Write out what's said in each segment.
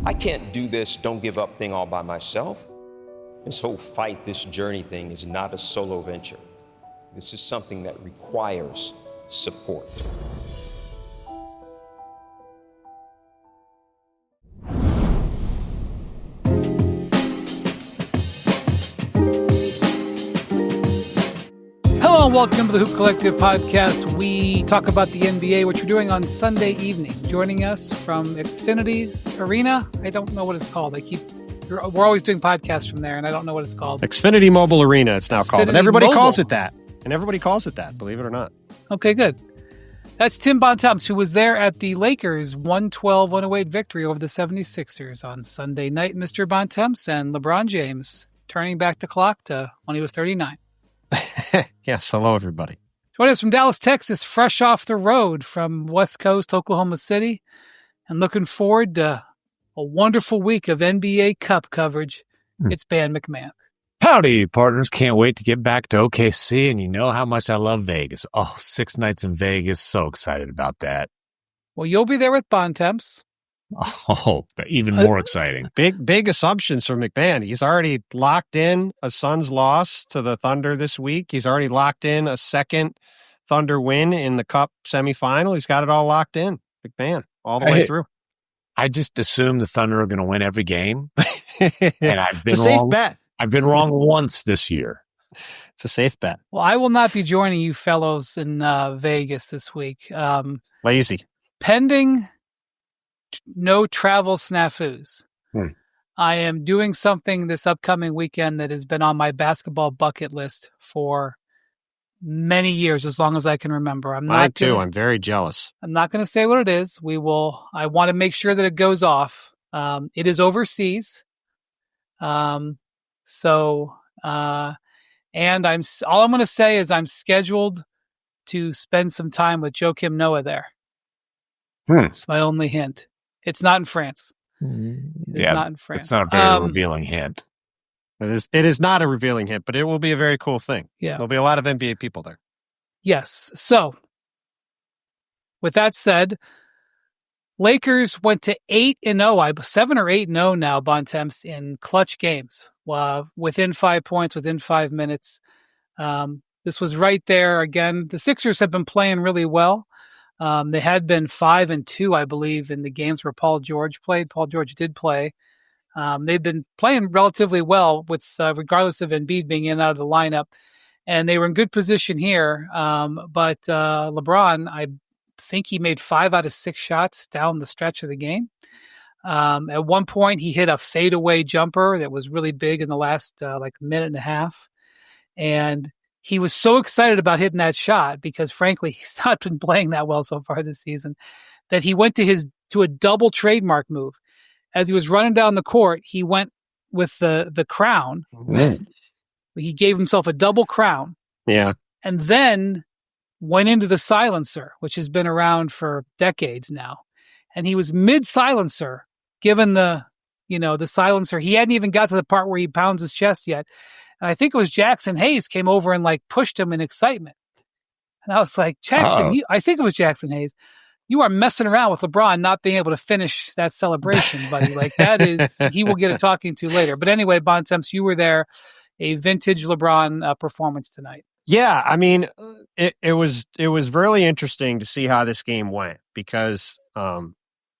I can't do this don't give up thing all by myself. This whole fight, this journey thing is not a solo venture. This is something that requires support. Hello and welcome to the Hoop Collective podcast. We talk about the NBA, which we're doing on Sunday evening. Joining us from Xfinity's Arena. I don't know what it's called. We're always doing podcasts from there, and I don't know what it's called. Xfinity Mobile Arena, it's now called. And everybody Mobile. calls it that. Believe it or not. Okay, good. That's Tim Bontemps, who was there at the Lakers' 112-108 victory over the 76ers on Sunday night. Mr. Bontemps and LeBron James turning back the clock to when he was 39. Yes, hello, everybody. Joining us from Dallas, Texas, fresh off the road from West Coast, Oklahoma City, and looking forward to a wonderful week of NBA Cup coverage. It's Ben MacMahon. Howdy, partners. Can't wait to get back to OKC, and you know how much I love Vegas. Oh, 6 nights in Vegas. So excited about that. Well, you'll be there with Bontemps. Oh, even more exciting. Big assumptions from MacMahon. He's already locked in a Suns loss to the Thunder this week. He's already locked in a second Thunder win in the Cup semifinal. He's got it all locked in. MacMahon, all the way through. I just assumed the Thunder are going to win every game. And I've been it's a safe wrong. bet. I've been wrong once this year. It's a safe bet. Well, I will not be joining you fellows in Vegas this week. Lazy. Pending no travel snafus. I am doing something this upcoming weekend that has been on my basketball bucket list for many years, as long as I can remember. Mine too. I'm very jealous. I'm not going to say what it is. I want to make sure that it goes off. It is overseas. And all I'm going to say is I'm scheduled to spend some time with Joakim Noah there. That's my only hint. It's not in France. It's not in France. It's not a very revealing hint. It is not a revealing hint, but it will be a very cool thing. Yeah. There'll be a lot of NBA people there. Yes. So, with that said, Lakers went to 8-0. 7 or 8-0 now, Bontemps, in clutch games. Within 5 points, within 5 minutes. This was right there again. The Sixers have been playing really well. They had been 5-2, I believe, in the games where Paul George played. Paul George did play. They've been playing relatively well, with regardless of Embiid being in and out of the lineup, and they were in good position here. But LeBron, I think he made 5 out of 6 shots down the stretch of the game. At one point, he hit a fadeaway jumper that was really big in the last minute and a half, and he was so excited about hitting that shot because, frankly, he's not been playing that well so far this season, that he went to a double trademark move. As he was running down the court, he went with the crown. He gave himself a double crown. Yeah. And then went into the silencer, which has been around for decades now. And he was mid-silencer, given the silencer. He hadn't even got to the part where he pounds his chest yet. And I think it was Jackson Hayes came over and pushed him in excitement. And I was like, Jackson, I think it was Jackson Hayes. You are messing around with LeBron not being able to finish that celebration, buddy. He will get a talking to later. But anyway, Bontemps, you were there, a vintage LeBron performance tonight. Yeah, I mean, it was really interesting to see how this game went because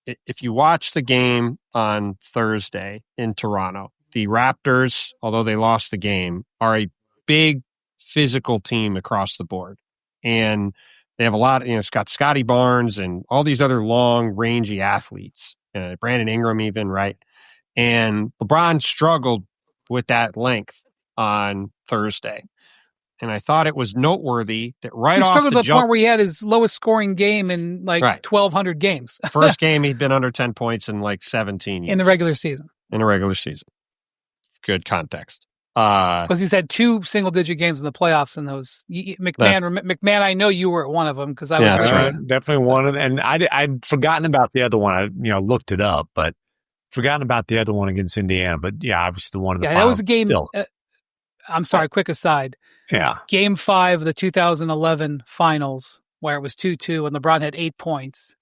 if you watch the game on Thursday in Toronto, the Raptors, although they lost the game, are a big physical team across the board. And they have a lot, it's got Scotty Barnes and all these other long, rangy athletes, Brandon Ingram even, right? And LeBron struggled with that length on Thursday. And I thought it was noteworthy that right off the jump... He struggled to the point where he had his lowest scoring game in 1,200 games. First game, he'd been under 10 points in 17 years. In the regular season. Good context. Because he's had 2 single-digit games in the playoffs in those. MacMahon, I know you were at one of them because I was that's there. right. Definitely one of them. And I'd forgotten about the other one. I looked it up, but forgotten about the other one against Indiana. But yeah, obviously the one in the final. That was a game. I'm sorry, quick aside. Yeah. Game 5 of the 2011 finals, where it was 2-2 and LeBron had 8 points.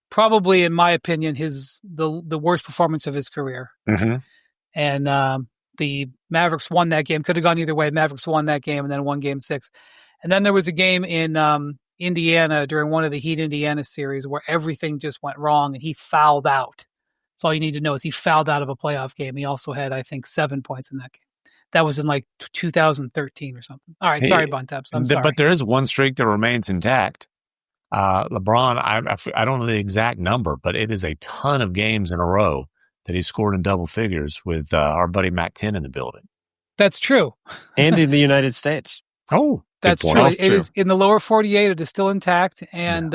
probably, in my opinion, the worst performance of his career. Mm-hmm. And the Mavericks won that game. Could have gone either way. Mavericks won that game and then won Game 6. And then there was a game in Indiana during one of the Heat Indiana series where everything just went wrong and he fouled out. That's all you need to know is he fouled out of a playoff game. He also had, I think, 7 points in that game. That was in like 2013 or something. All right, sorry, Bontemps. I'm sorry. But there is one streak that remains intact. LeBron, I don't know the exact number, but it is a ton of games in a row that he scored in double figures with our buddy Mac 10 in the building. That's true. And in the United States. Oh, that's true. It is in the lower 48. It is still intact. And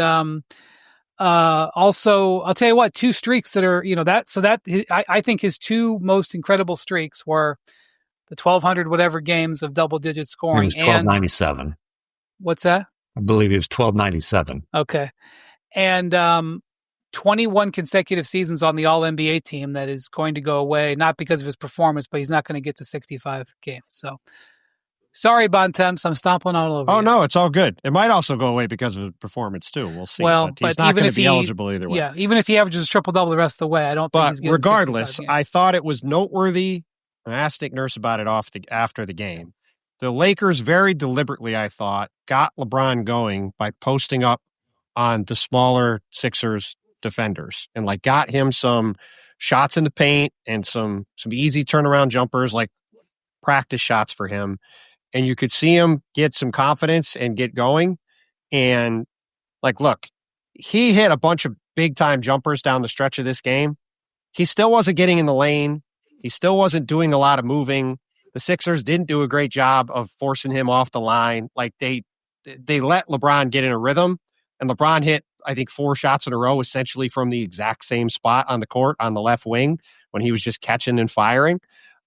also, I'll tell you what, 2 streaks that are, I think his 2 most incredible streaks were the 1,200 whatever games of double-digit scoring. It was 1297. What's that? I believe it was 1297. Okay. And 21 consecutive seasons on the All-NBA team that is going to go away, not because of his performance, but he's not going to get to 65 games. So, sorry, Bontemps, I'm stomping all over you. Oh, no, it's all good. It might also go away because of his performance, too. We'll see. Well, but he's not going to be eligible either way. Yeah, even if he averages a triple-double the rest of the way, I don't think he's getting 65 regardless, games. I thought it was noteworthy. I asked Nick Nurse about it after the game. The Lakers very deliberately, I thought, got LeBron going by posting up on the smaller Sixers defenders and like got him some shots in the paint and some easy turnaround jumpers, like practice shots for him. And you could see him get some confidence and get going. And like, look, he hit a bunch of big time jumpers down the stretch of this game. He still wasn't getting in the lane. He still wasn't doing a lot of moving. The Sixers didn't do a great job of forcing him off the line. Like they let LeBron get in a rhythm, and LeBron hit, I think, 4 shots in a row, essentially from the exact same spot on the court on the left wing when he was just catching and firing.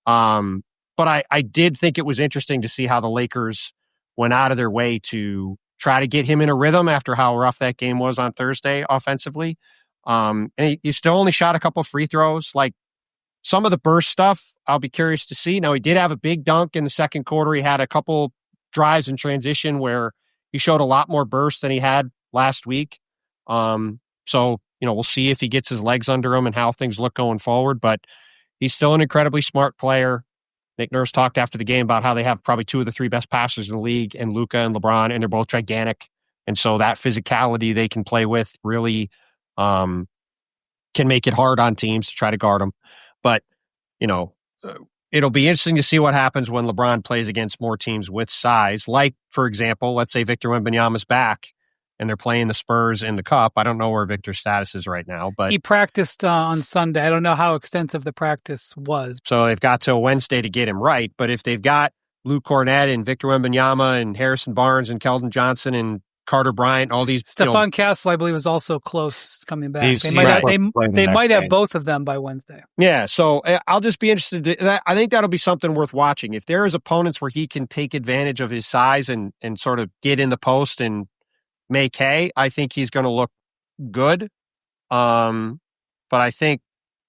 But I did think it was interesting to see how the Lakers went out of their way to try to get him in a rhythm after how rough that game was on Thursday offensively. And he still only shot a couple of free throws. Like, some of the burst stuff, I'll be curious to see. Now, he did have a big dunk in the second quarter. He had a couple drives in transition where he showed a lot more burst than he had last week. So, we'll see if he gets his legs under him and how things look going forward. But he's still an incredibly smart player. Nick Nurse talked after the game about how they have probably 2 of the 3 best passers in the league, and Luka and LeBron, and they're both gigantic. And so that physicality they can play with really can make it hard on teams to try to guard them. But, it'll be interesting to see what happens when LeBron plays against more teams with size. Like, for example, let's say Victor Wembanyama's back and they're playing the Spurs in the Cup. I don't know where Victor's status is right now, but he practiced on Sunday. I don't know how extensive the practice was. So they've got till Wednesday to get him right. But if they've got Luke Cornett and Victor Wembanyama and Harrison Barnes and Keldon Johnson and Carter Bryant, all these. Stephon Castle, I believe, is also close to coming back. They might have both of them by Wednesday. Yeah, so I'll just be interested. I think that'll be something worth watching. If there is opponents where he can take advantage of his size and sort of get in the post and make hay, I think he's going to look good. But I think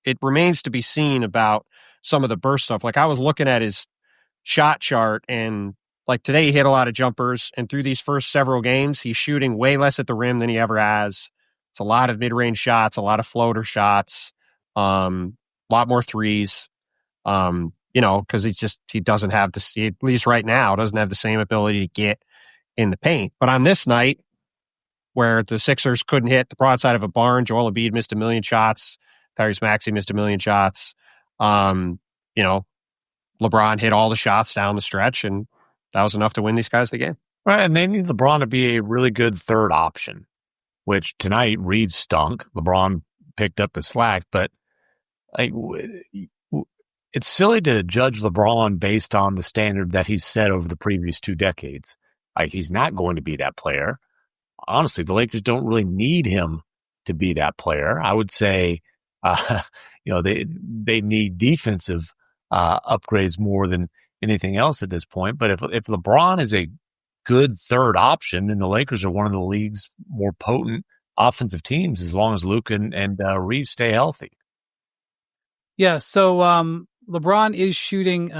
it remains to be seen about some of the burst stuff. Like, I was looking at his shot chart, and like today he hit a lot of jumpers, and through these first several games, he's shooting way less at the rim than he ever has. It's a lot of mid-range shots, a lot of floater shots, a lot more threes, because he doesn't have at least right now, doesn't have the same ability to get in the paint. But on this night, where the Sixers couldn't hit the broadside of a barn, Joel Embiid missed 1 million shots, Tyrese Maxey missed 1 million shots, LeBron hit all the shots down the stretch, and that was enough to win these guys the game. Right, and they need LeBron to be a really good third option, which tonight Reed stunk. LeBron picked up the slack, but it's silly to judge LeBron based on the standard that he's set over the previous 2 decades. He's not going to be that player. Honestly, the Lakers don't really need him to be that player. I would say, they need defensive upgrades more than anything else at this point. But if LeBron is a good third option, then the Lakers are one of the league's more potent offensive teams as long as Luka and Reeves stay healthy. Yeah, so LeBron is shooting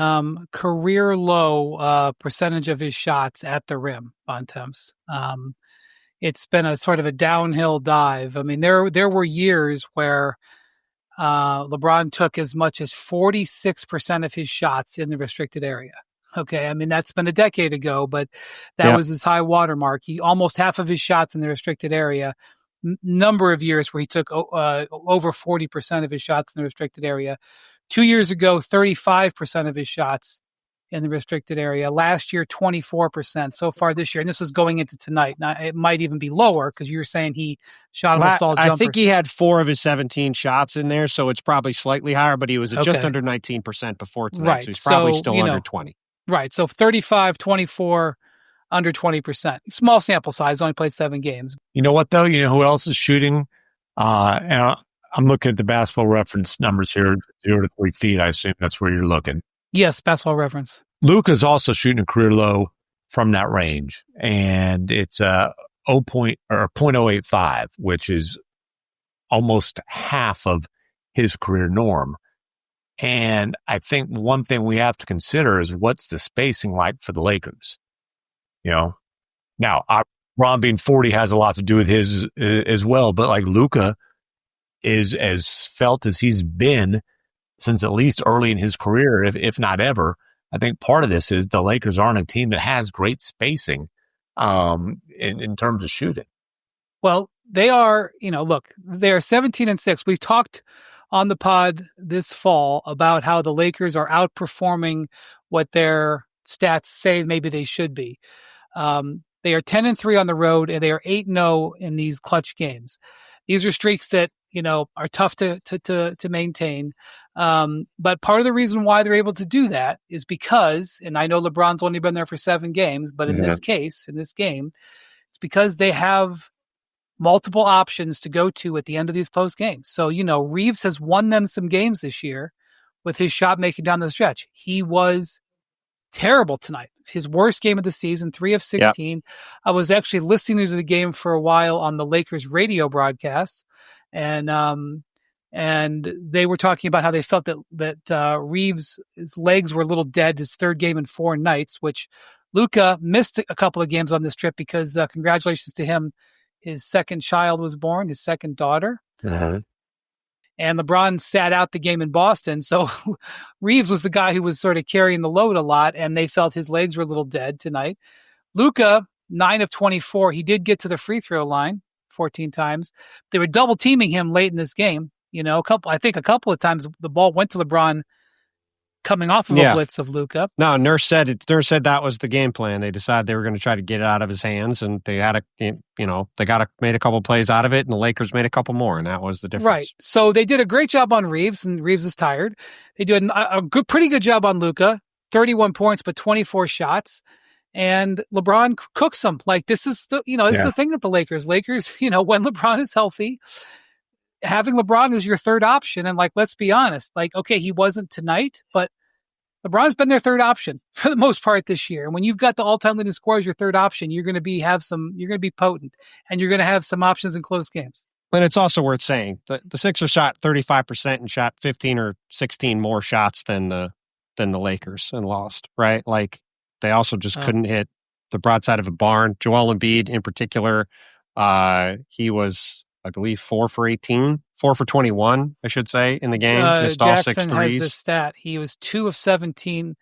career low percentage of his shots at the rim, Bontemps. it's been a sort of a downhill dive. I mean, there were years where LeBron took as much as 46% of his shots in the restricted area. Okay, I mean, that's been a decade ago, but that was his high watermark. He almost half of his shots in the restricted area. Number of years where he took over 40% of his shots in the restricted area. 2 years ago, 35% of his shots in the restricted area. Last year, 24%. So far this year, and this was going into tonight. Now, it might even be lower because you were saying he shot almost all jumpers. I think he had 4 of his 17 shots in there, so it's probably slightly higher, but he was at just under 19% before tonight, right. so he's probably still under 20. Right, so 35, 24, under 20%. Small sample size, only played 7 games. You know what, though? You know who else is shooting? And I'm looking at the basketball reference numbers here, 0 to 3 feet. I assume that's where you're looking. Yes, basketball reference. Luka's also shooting a career low from that range, and it's 0.085, which is almost half of his career norm. And I think one thing we have to consider is what's the spacing like for the Lakers. You know, now Ron being 40 has a lot to do with his as well, but like Luka is as felt as he's been since at least early in his career, if not ever. I think part of this is the Lakers aren't a team that has great spacing in terms of shooting. Well, they are, look, they're 17-6. We've talked on the pod this fall about how the Lakers are outperforming what their stats say maybe they should be. They are 10-3 on the road, and they are 8-0 in these clutch games. These are streaks that are tough to maintain. But part of the reason why they're able to do that is because, and I know LeBron's only been there for 7 games, but in this case, in this game, it's because they have multiple options to go to at the end of these close games. So, Reeves has won them some games this year with his shot making down the stretch. He was terrible tonight. His worst game of the season, 3 of 16. Yep. I was actually listening to the game for a while on the Lakers radio broadcast, and they were talking about how they felt that Reeves' legs were a little dead, his 3rd game in 4 nights, which Luka missed a couple of games on this trip because congratulations to him. His 2nd child was born, his 2nd daughter. Uh-huh. And LeBron sat out the game in Boston. So Reeves was the guy who was sort of carrying the load a lot, and they felt his legs were a little dead tonight. Luka, 9 of 24. He did get to the free throw line 14 times. They were double teaming him late in this game. A couple of times the ball went to LeBron coming off of a blitz of Luka. No, Nurse said that was the game plan. They decided they were going to try to get it out of his hands, and they had made a couple plays out of it, and the Lakers made a couple more, and that was the difference. Right. So they did a great job on Reeves, and Reeves is tired. They did pretty good job on Luka, 31 points, but 24 shots. And LeBron cooks them. Like, this is the thing that the Lakers, when LeBron is healthy, having LeBron as your 3rd option, and let's be honest, okay, he wasn't tonight, but LeBron's been their 3rd option for the most part this year. And when you've got the all-time leading scorer as your 3rd option, you're going to be potent, and you're going to have some options in close games. And it's also worth saying the Sixers shot 35% and shot 15 or 16 more shots than the Lakers and lost, right? Like, they also just couldn't hit the broadside of a barn. Joel Embiid in particular, he was, I believe, 4 for 18, 4 for 21, I should say, in the game. Missed all 6 threes. Jackson has this stat. He was 2 of 17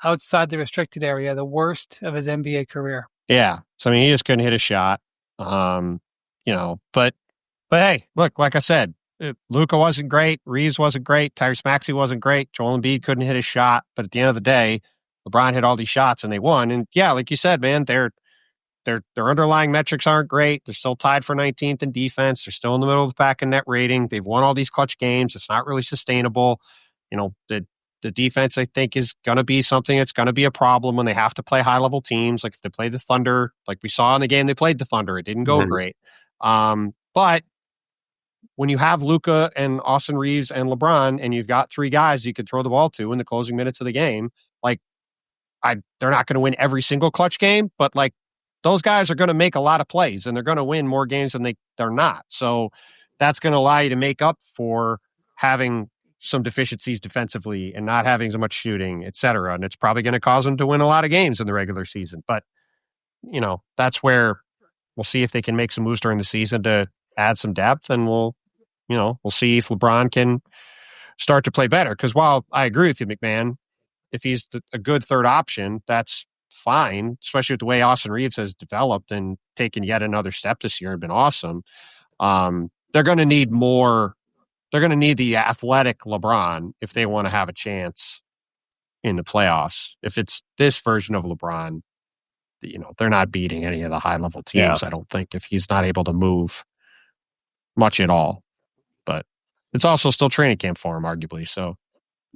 outside the restricted area, the worst of his NBA career. Yeah. So, he just couldn't hit a shot. But hey, look, like I said, Luka wasn't great. Reeves wasn't great. Tyrese Maxey wasn't great. Joel Embiid couldn't hit a shot. But at the end of the day, LeBron hit all these shots and they won. And yeah, like you said, man, their underlying metrics aren't great. They're still tied for 19th in defense. They're still in the middle of the pack in net rating. They've won all these clutch games. It's not really sustainable. The defense, I think, is going to be something that's going to be a problem when they have to play high-level teams. Like if they play the Thunder, like we saw in the game they played the Thunder, it didn't go great. But when you have Luka and Austin Reeves and LeBron, and you've got 3 guys you could throw the ball to in the closing minutes of the game, they're not going to win every single clutch game, but those guys are going to make a lot of plays, and they're going to win more games than they're not. So that's going to allow you to make up for having some deficiencies defensively and not having so much shooting, et cetera. And it's probably going to cause them to win a lot of games in the regular season. But, that's where we'll see if they can make some moves during the season to add some depth, and we'll see if LeBron can start to play better. Because while I agree with you, MacMahon, if he's a good third option, that's fine, especially with the way Austin Reeves has developed and taken yet another step this year and been awesome. They're going to need more. They're going to need the athletic LeBron if they want to have a chance in the playoffs. If it's this version of LeBron, they're not beating any of the high-level teams, I don't think, if he's not able to move much at all. But it's also still training camp for him, arguably, so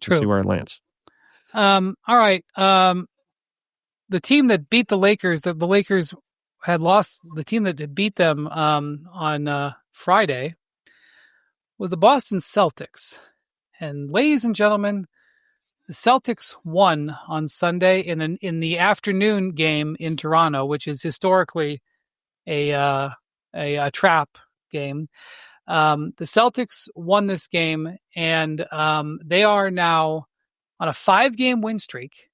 we'll see where it lands. All right. The team that beat the Lakers, the Lakers had lost, the team that had beat them on Friday was the Boston Celtics. And ladies and gentlemen, the Celtics won on Sunday in the afternoon game in Toronto, which is historically a trap game. The Celtics won this game, and they are now on a 5-game win streak.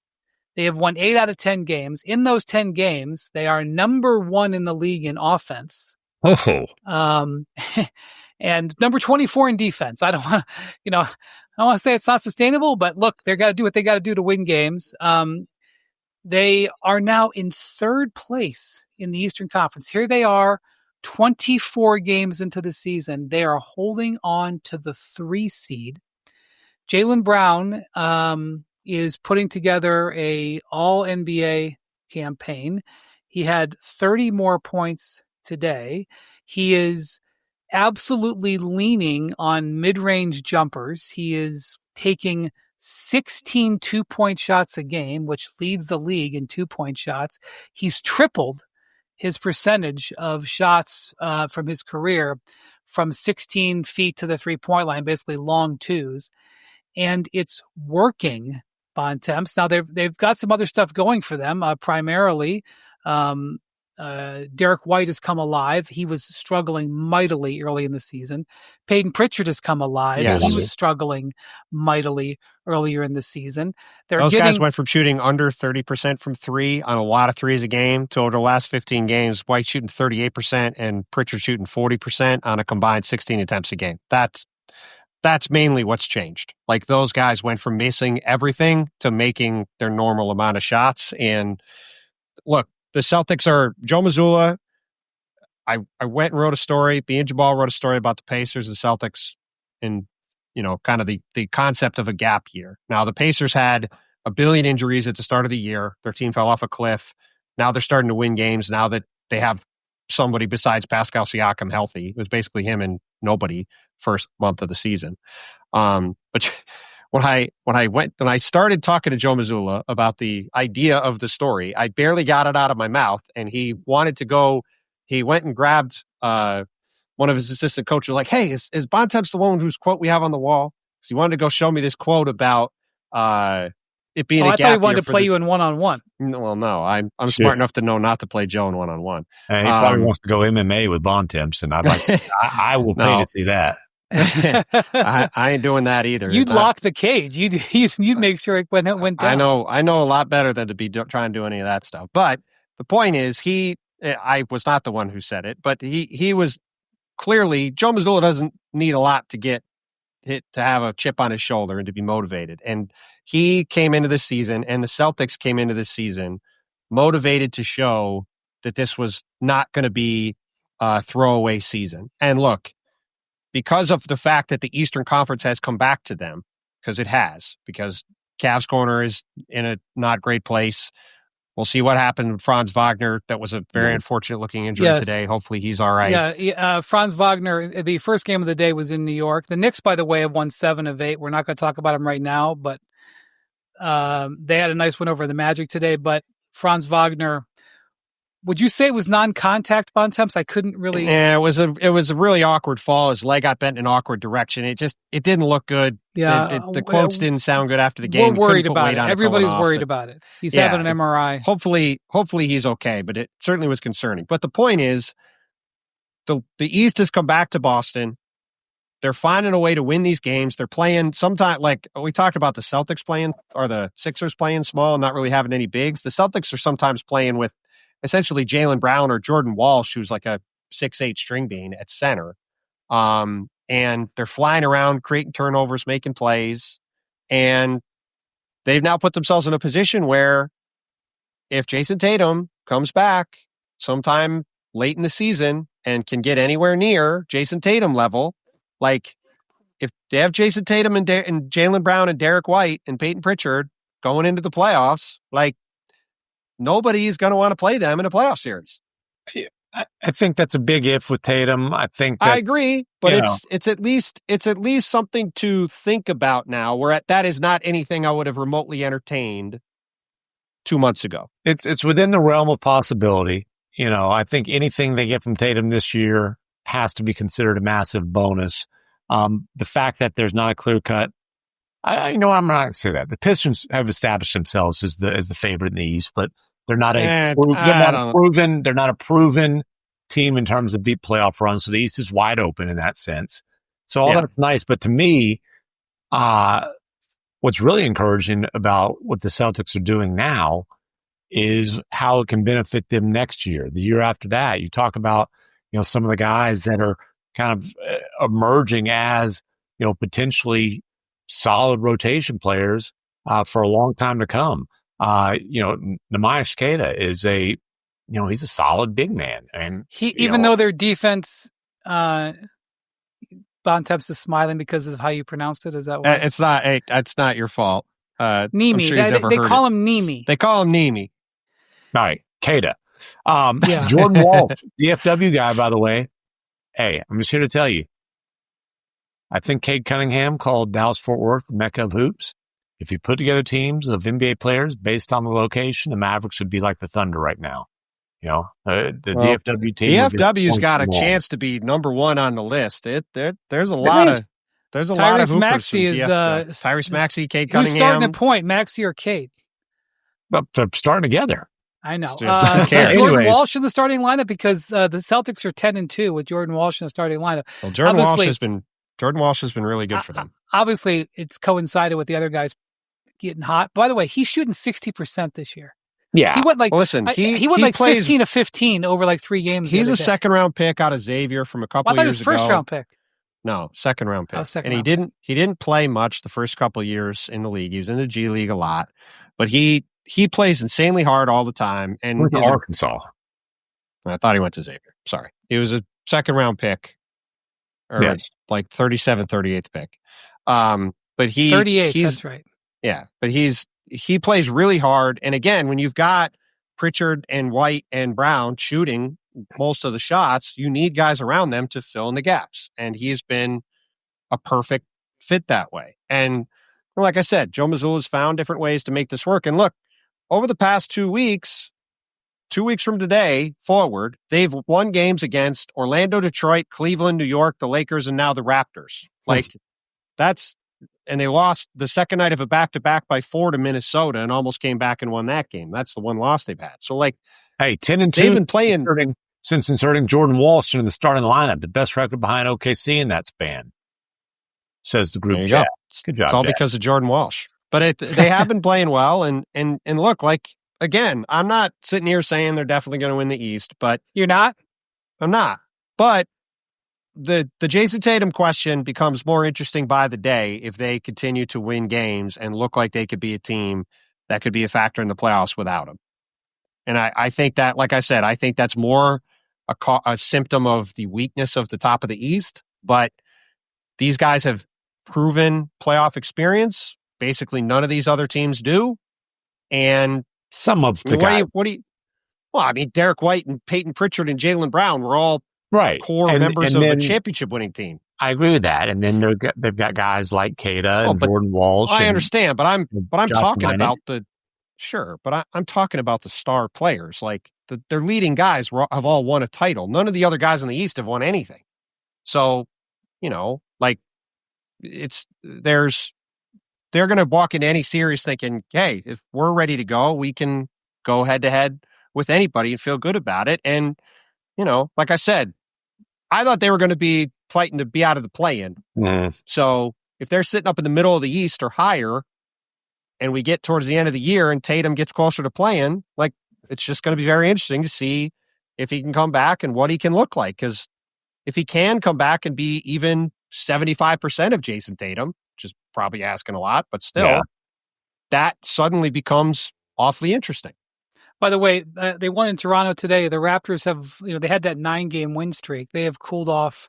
They have won 8 out of 10 games. In those 10 games, they are number 1 in the league in offense. Oh. And number 24 in defense. I don't want to say it's not sustainable, but look, they've got to do what they got to do to win games. They are now in 3rd place in the Eastern Conference. Here they are, 24 games into the season. They are holding on to the 3 seed. Jaylen Brown is putting together a all-NBA campaign. He had 30 more points today. He is absolutely leaning on mid-range jumpers. He is taking 16 2-point shots a game, which leads the league in 2-point shots. He's tripled his percentage of shots from his career from 16 feet to the 3-point line, basically long twos. And it's working, Bontemps. Now they've got some other stuff going for them, primarily. Derek White has come alive. He was struggling mightily early in the season. Peyton Pritchard has come alive. Yes. He was struggling mightily earlier in the season. Those guys went from shooting under 30% from 3 on a lot of threes a game to over the last 15 games, White shooting 38% and Pritchard shooting 40% on a combined 16 attempts a game. That's mainly what's changed. Like, those guys went from missing everything to making their normal amount of shots. And look, the Celtics are Joe Mazzulla. I went and wrote a story. B and Jabal wrote a story about the Pacers, the Celtics, and kind of the concept of a gap year. Now, the Pacers had a billion injuries at the start of the year. Their team fell off a cliff. Now they're starting to win games. Now that they have somebody besides Pascal Siakam healthy, it was basically him and nobody first month of the season. But when I started talking to Joe Mazzulla about the idea of the story, I barely got it out of my mouth, and he wanted to go. He went and grabbed one of his assistant coaches, like, "Hey, is Bontemps the one whose quote we have on the wall?" So he wanted to go show me this quote about it being a gap year. I thought he wanted to play you in one-on-one. Well, no, I'm smart enough to know not to play Joe in one-on-one. And he probably wants to go MMA with Bontemps, and I will pay to see that. I ain't doing that either. You'd lock the cage. You'd make sure it went down. I know a lot better than to be trying to do any of that stuff. But the point is, I was not the one who said it, but he was clearly, Joe Mazzulla doesn't need a lot to get hit, to have a chip on his shoulder and to be motivated. And he came into this season, and the Celtics came into this season motivated to show that this was not going to be a throwaway season. And look, because of the fact that the Eastern Conference has come back to them, because it has, because Cavs corner is in a not great place. We'll see what happened with Franz Wagner. That was a very unfortunate looking injury today. Hopefully he's all right. Yeah, Franz Wagner, the first game of the day was in New York. The Knicks, by the way, have won 7 of 8. We're not going to talk about them right now, but they had a nice win over the Magic today. But Franz Wagner, would you say it was non-contact, Bontemps? I couldn't really. Yeah, it was a really awkward fall. His leg got bent in an awkward direction. It didn't look good. Yeah, the quotes didn't sound good after the game. We're worried about it. Everybody's worried about it. He's having an MRI. Hopefully he's okay, but it certainly was concerning. But the point is, the East has come back to Boston. They're finding a way to win these games. They're playing sometimes, like we talked about the Celtics playing, or the Sixers playing small and not really having any bigs. The Celtics are sometimes playing with essentially Jaylen Brown or Jordan Walsh, who's like a 6'8" string bean at center. And they're flying around, creating turnovers, making plays. And they've now put themselves in a position where if Jason Tatum comes back sometime late in the season and can get anywhere near Jason Tatum level, like if they have Jason Tatum and Jaylen Brown and Derek White and Peyton Pritchard going into the playoffs, like nobody's going to want to play them in a playoff series. I think that's a big if with Tatum. I think I agree, but it's at least something to think about now. Where that is not anything I would have remotely entertained 2 months ago. It's within the realm of possibility. I think anything they get from Tatum this year has to be considered a massive bonus. The fact that there's not a clear cut, I'm not going to say that. The Pistons have established themselves as the favorite in the East, but they're not a proven team in terms of deep playoff runs. So the East is wide open in that sense. So all that's nice. But to me, what's really encouraging about what the Celtics are doing now is how it can benefit them next year, the year after that. You talk about, some of the guys that are kind of emerging as, potentially solid rotation players for a long time to come. Nemanja Škeda is he's a solid big man. And even though their defense, Bontemps is smiling because of how you pronounced it. Is that why? It's not your fault. Nemi. Sure they call him Nemi. They call him Nemi. All right. Kata. Jordan Walsh, DFW guy, by the way. Hey, I'm just here to tell you. I think Cade Cunningham called Dallas-Fort Worth the Mecca of hoops. If you put together teams of NBA players based on the location, the Mavericks would be like the Thunder right now. DFW team. DFW's got a chance to be number one on the list. There's a lot of Tyrese Maxey is Tyrese Maxey, Cade Cunningham. Who's starting at point, Maxey or Cade? But they're starting together. I know. Jordan Walsh in the starting lineup because the Celtics are 10-2 with Jordan Walsh in the starting lineup. Well, Jordan Walsh has been really good for them. Obviously, it's coincided with the other guys getting hot. By the way, he's shooting 60% this year. Yeah, he went like he went like 15 of 15 over like 3 games. He's a second round pick out of Xavier from a couple of years ago. I thought it was first round pick. No, second round pick. Oh, he didn't play much the first couple of years in the league. He was in the G League a lot, but he plays insanely hard all the time. And went to Arkansas. I thought he went to Xavier. Sorry, he was a second round pick, or like 37th, 38th pick. But he 38th. That's right. Yeah, but he plays really hard. And again, when you've got Pritchard and White and Brown shooting most of the shots, you need guys around them to fill in the gaps. And he's been a perfect fit that way. And like I said, Joe Mazzulla's found different ways to make this work. And look, over the past 2 weeks, 2 weeks from today forward, they've won games against Orlando, Detroit, Cleveland, New York, the Lakers, and now the Raptors. And they lost the second night of a back-to-back by 4 to Minnesota and almost came back and won that game. That's the one loss they've had. So, 10-2. They've been playing since inserting Jordan Walsh into the starting lineup. The best record behind OKC in that span, says the group chat. Good job. It's all because of Jordan Walsh. But they have been playing well. And look, again, I'm not sitting here saying they're definitely going to win the East. But you're not? I'm not. But the Jason Tatum question becomes more interesting by the day if they continue to win games and look like they could be a team that could be a factor in the playoffs without him. And I think that, like I said, I think that's more a symptom of the weakness of the top of the East. But these guys have proven playoff experience. Basically, none of these other teams do. And some of the guys. Derek White and Peyton Pritchard and Jaylen Brown were all core members of a championship-winning team. I agree with that. And then they've got guys like Kata and Jordan Walsh. I understand, but I'm talking Minor. about I'm talking about the star players. Like their leading guys have all won a title. None of the other guys in the East have won anything. So, they're going to walk into any series thinking, hey, if we're ready to go, we can go head to head with anybody and feel good about it. And, like I said, I thought they were going to be fighting to be out of the play-in. Mm-hmm. So if they're sitting up in the middle of the East or higher, and we get towards the end of the year and Tatum gets closer to playing, it's just going to be very interesting to see if he can come back and what he can look like. Because if he can come back and be even 75% of Jason Tatum, which is probably asking a lot, but still, that suddenly becomes awfully interesting. By the way, they won in Toronto today. The Raptors have, they had that 9-game win streak. They have cooled off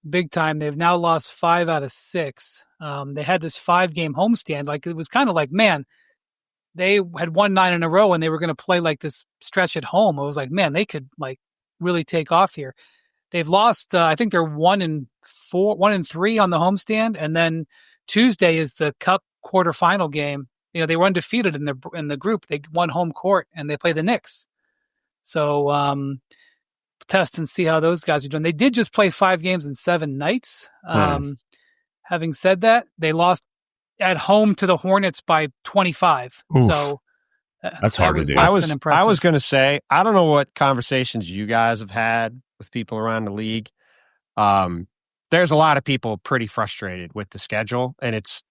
big time. They've now lost 5 out of 6. They had this 5-game homestand. Like, it was kind of like, man, they had won 9 in a row and they were going to play like this stretch at home. I was like, man, they could like really take off here. They've lost, I think they're 1-3 on the homestand. And then Tuesday is the Cup quarterfinal game. They were undefeated in the group. They won home court and they play the Knicks. So, test and see how those guys are doing. They did just play 5 games in 7 nights. Having said that, they lost at home to the Hornets by 25. Oof. So that's hard to do. I was going to say, I don't know what conversations you guys have had with people around the league. There's a lot of people pretty frustrated with the schedule, and it's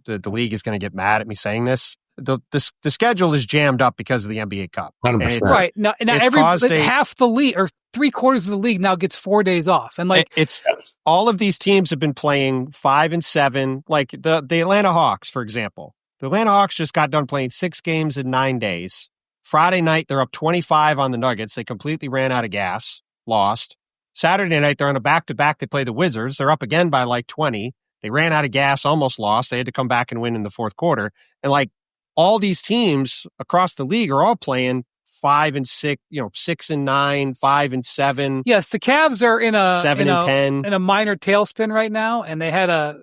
the league is going to get mad at me saying this. The schedule is jammed up because of the NBA Cup. 100%. Right. Now half the league or 3/4 of the league now gets 4 days off. And like it's all of these teams have been playing 5 and 7, like the Atlanta Hawks, for example. The Atlanta Hawks just got done playing 6 games in 9 days. Friday night, they're up 25 on the Nuggets. They completely ran out of gas, lost. Saturday night, they're on a back-to-back. They play the Wizards. They're up again by like 20. They ran out of gas, almost lost. They had to come back and win in the fourth quarter. And like all these teams across the league are all playing 5 and 6, 6 and 9, 5 and 7. Yes, the Cavs are in a 7 and 10 in a minor tailspin right now, and they had a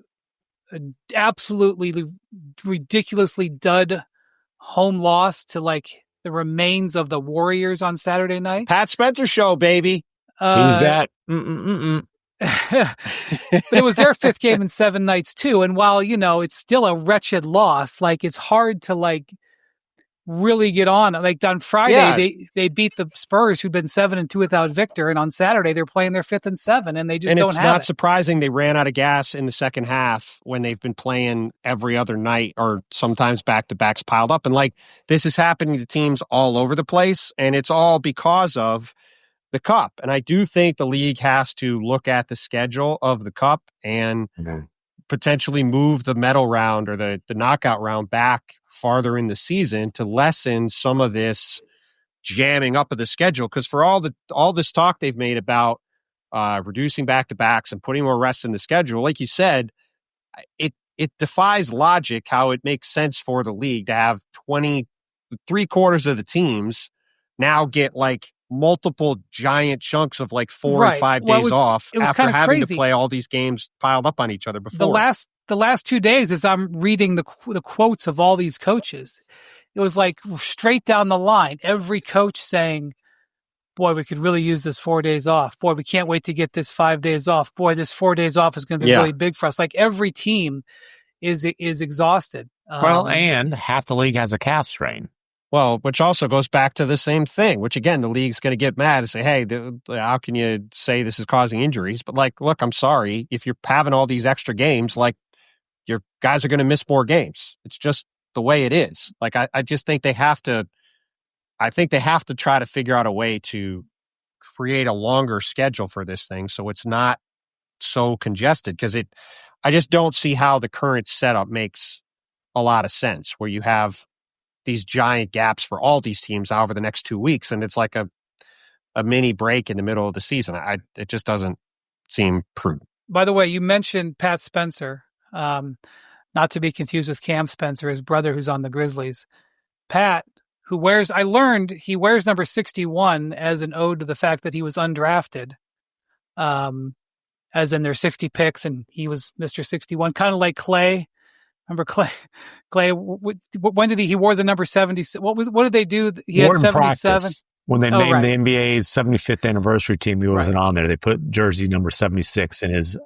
absolutely ridiculously dud home loss to like the remains of the Warriors on Saturday night. Pat Spencer show, baby. Who's that? But it was their 5th game in 7 nights too. And while, it's still a wretched loss, like it's hard to like really get on. Like on Friday, they beat the Spurs, who'd been 7-2 without Victor. And on Saturday, they're playing their 5th and 7 and they just don't have it. And it's not surprising they ran out of gas in the second half when they've been playing every other night or sometimes back-to-backs piled up. And like this is happening to teams all over the place. And it's all because of the Cup. And I do think the league has to look at the schedule of the Cup and potentially move the medal round or the knockout round back farther in the season to lessen some of this jamming up of the schedule. Because for all this talk they've made about reducing back-to-backs and putting more rest in the schedule, like you said, it defies logic how it makes sense for the league to have 3/4 of the teams now get like multiple giant chunks of like 4 and 5 days off after having crazy to play all these games piled up on each other before. The last 2 days, as I'm reading the quotes of all these coaches, it was like straight down the line. Every coach saying, boy, we could really use this 4 days off. Boy, we can't wait to get this 5 days off. Boy, this 4 days off is going to be really big for us. Like every team is exhausted. And half the league has a calf strain. Well, which also goes back to the same thing, which again, the league's going to get mad and say, hey, how can you say this is causing injuries? But like, look, I'm sorry. If you're having all these extra games, like your guys are going to miss more games. It's just the way it is. Like, I just think they have to try to figure out a way to create a longer schedule for this thing so it's not so congested because I just don't see how the current setup makes a lot of sense where you have these giant gaps for all these teams over the next 2 weeks. And it's like a mini break in the middle of the season. It just doesn't seem prudent. By the way, you mentioned Pat Spencer, not to be confused with Cam Spencer, his brother who's on the Grizzlies. Pat, I learned he wears number 61 as an ode to the fact that he was undrafted. As in their 60 picks and he was Mr. 61, kind of like Clay. Remember Clay, when did he wore the number 70? What did they do? He had 77. When they named the NBA's 75th anniversary team, he wasn't on there. They put jersey number 76 in his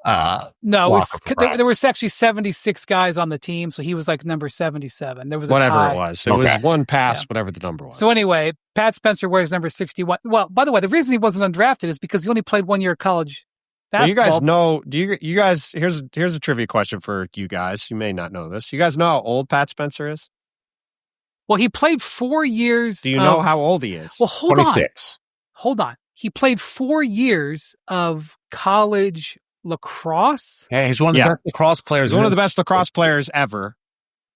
No, there was actually 76 guys on the team, so he was like number 77. There was whatever a tie. it was. It was one past whatever the number was. So anyway, Pat Spencer wears number 61. Well, by the way, the reason he wasn't undrafted is because he only played 1 year of college basketball. Well, you guys know, you guys, here's a trivia question for you guys. You may not know this. You guys know how old Pat Spencer is? Well, he played 4 years. Do you know how old he is? Well, hold 26. on. He played 4 years of college lacrosse. Yeah, he's one of the best lacrosse players. He's one of the best lacrosse players ever.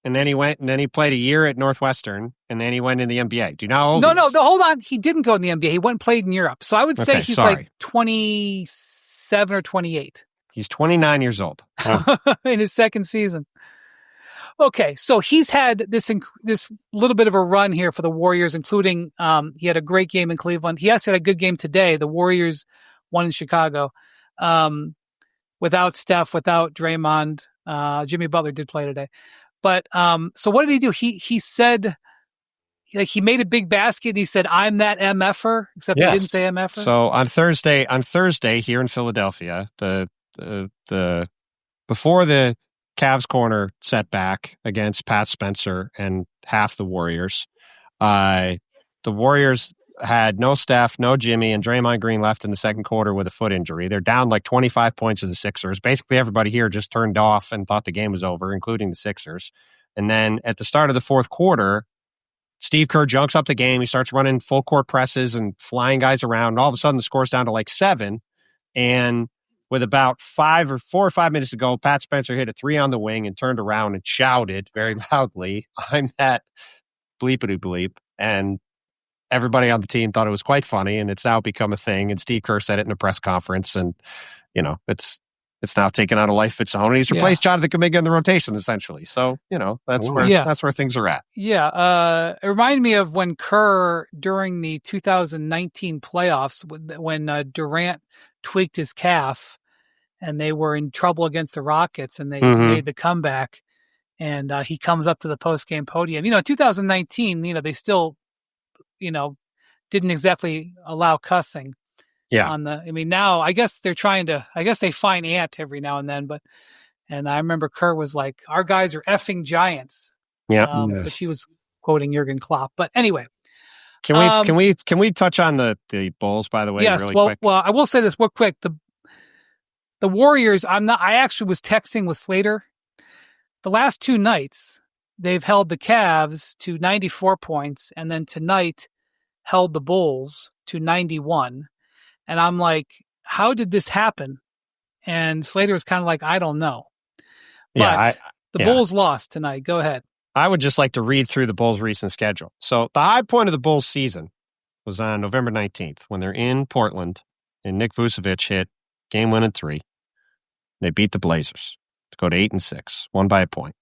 And then he played a year at Northwestern, and then he went in the NBA. Do you know how old he is? No, hold on. He didn't go in the NBA. He went and played in Europe. So I would say he's like 27 or 28. He's 29 years old. In his second season. Okay, so he's had this little bit of a run here for the Warriors, including he had a great game in Cleveland. He actually had a good game today. The Warriors won in Chicago without Steph, without Draymond. Jimmy Butler did play today. But so what did he do? He said, like, he made a big basket. And he said, "I'm that MFer," except he didn't say MFer. So on Thursday here in Philadelphia, the before the Cavs corner setback against Pat Spencer and half the Warriors, the Warriors had no Steph, no Jimmy, and Draymond Green left in the second quarter with a foot injury. They're down like 25 points to the Sixers. Basically, everybody here just turned off and thought the game was over, including the Sixers. And then at the start of the fourth quarter, Steve Kerr junks up the game. He starts running full court presses and flying guys around. And all of a sudden, the score's down to like 7. And with about 4 or 5 minutes to go, Pat Spencer hit a 3 on the wing and turned around and shouted very loudly, "I'm that bleepity bleep." And everybody on the team thought it was quite funny, and it's now become a thing. And Steve Kerr said it in a press conference, and it's now taken on a life of its own. And he's replaced Jonathan Kuminga in the rotation, essentially. So that's where things are at. Yeah, it reminded me of when Kerr during the 2019 playoffs, when Durant tweaked his calf, and they were in trouble against the Rockets, and they made the comeback. And he comes up to the post-game podium. In 2019, they still, didn't exactly allow cussing. Yeah. Now I guess they fine Ant every now and then, and I remember Kerr was like, "Our guys are effing giants." Yeah. But he was quoting Jurgen Klopp. But anyway. Can we touch on the Bulls, by the way? Yes. Really quick? Well, I will say this real quick. The Warriors, I actually was texting with Slater. The last 2 nights, they've held the Cavs to 94 points, and then tonight held the Bulls to 91. And I'm like, how did this happen? And Slater was kind of like, I don't know. But the Bulls lost tonight. Go ahead. I would just like to read through the Bulls' recent schedule. So the high point of the Bulls' season was on November 19th when they're in Portland and Nick Vucevic hit game-winning 3. They beat the Blazers to go to 8-6, won by a point.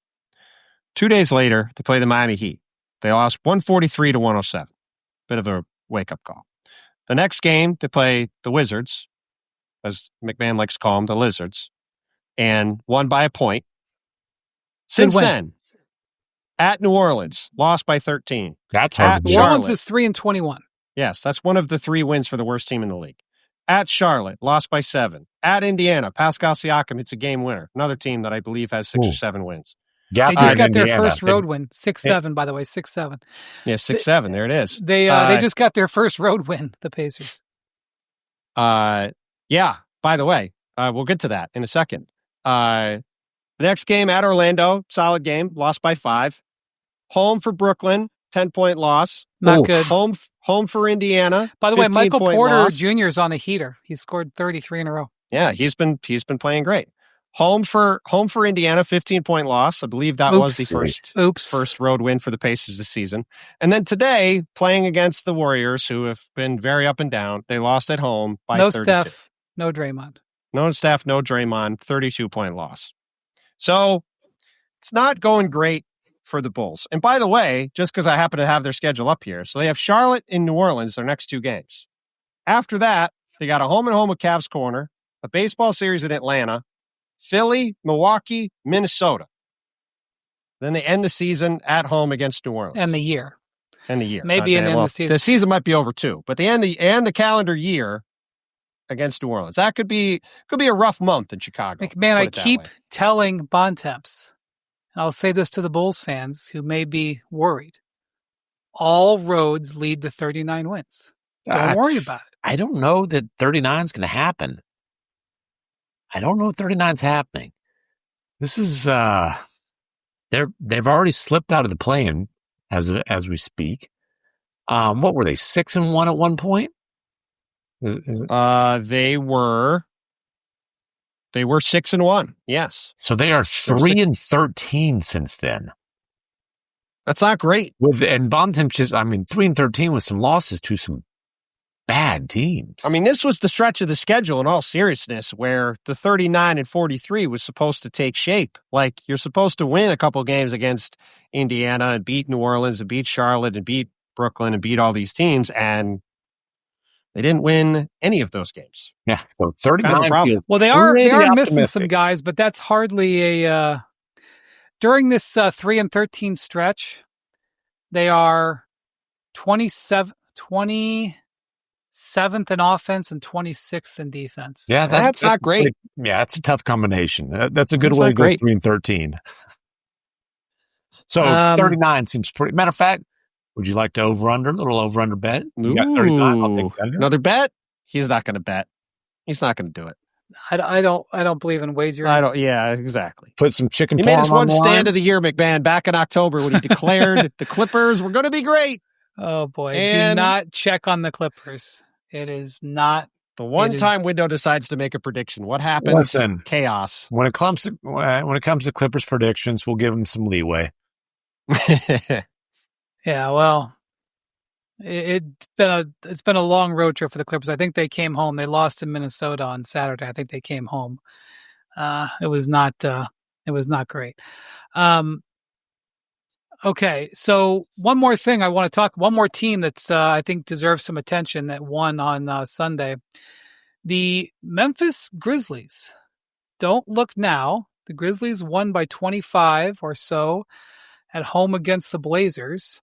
2 days later, they play the Miami Heat. They lost 143-107. Bit of a wake-up call. The next game, they play the Wizards, as MacMahon likes to call them, the Lizards, and won by a point. Since then, at New Orleans, lost by 13. That's hard to New believe. Orleans is 3-21. Yes, that's one of the 3 wins for the worst team in the league. At Charlotte, lost by 7. At Indiana, Pascal Siakam hits a game winner. Another team that I believe has 6 or 7 wins. They just got their first road win. 6-7, by the way, 6-7. Yeah, 6-7. There it is. They just got their first road win, the Pacers. Yeah, by the way, we'll get to that in a second. The next game at Orlando, solid game, lost by 5. Home for Brooklyn, 10-point loss. Not good. Home for Indiana. By the way, Michael Porter loss. Jr. is on a heater. He scored 33 in a row. Yeah, he's been playing great. Home for Indiana, 15-point loss. I believe that was the first road win for the Pacers this season. And then today, playing against the Warriors, who have been very up and down, they lost at home by 32. No Steph, no Draymond. No Steph, no Draymond, 32-point loss. So it's not going great for the Bulls. And by the way, just because I happen to have their schedule up here, so they have Charlotte and New Orleans, their next 2 games. After that, they got a home-and-home with Cavs Corner, a baseball series in Atlanta, Philly, Milwaukee, Minnesota. Then they end the season at home against New Orleans. And the year. Maybe in the end of the season. The season might be over too, but they end the calendar year against New Orleans. That could be a rough month in Chicago. Man, I keep telling Bontemps, and I'll say this to the Bulls fans who may be worried. All roads lead to 39 wins. Don't worry about it. I don't know that 39 is going to happen. I don't know if 39 is happening. This is they've already slipped out of the play-in as we speak. What were they, 6-1 at one point? They were 6-1. Yes. So they are 3-13 since then. That's not great. And Bontemps 3-13 with some losses to some bad teams. I mean, this was the stretch of the schedule in all seriousness where the 39-43 was supposed to take shape. Like, you're supposed to win a couple games against Indiana and beat New Orleans and beat Charlotte and beat Brooklyn and beat all these teams, and they didn't win any of those games. Yeah, so 39 kind of problem. Well, they are missing some guys, but that's hardly a during this 3-13 stretch, they are 27th in offense and 26th in defense. Yeah, that's not great. That's a tough combination. That's a good way to go 3-13. So 39 seems pretty. Matter of fact, would you like to over-under? A little over-under bet? You got 39. I'll take that. Another bet? He's not going to bet. He's not going to do it. I don't believe in wagering. I don't. Yeah, exactly. Put some chicken. He made his one stand of the year, MacMahon, back in October when he declared the Clippers were going to be great. Oh boy! Do not check on the Clippers. It is not the one time window decides to make a prediction. What happens? Listen, chaos. When it comes to Clippers predictions, we'll give them some leeway. Yeah, well, it's been a long road trip for the Clippers. I think they came home. They lost in Minnesota on Saturday. I think they came home. It was not great. Okay, so one more thing I want to talk. One more team that's I think deserves some attention that won on Sunday. The Memphis Grizzlies. Don't look now. The Grizzlies won by 25 or so at home against the Blazers.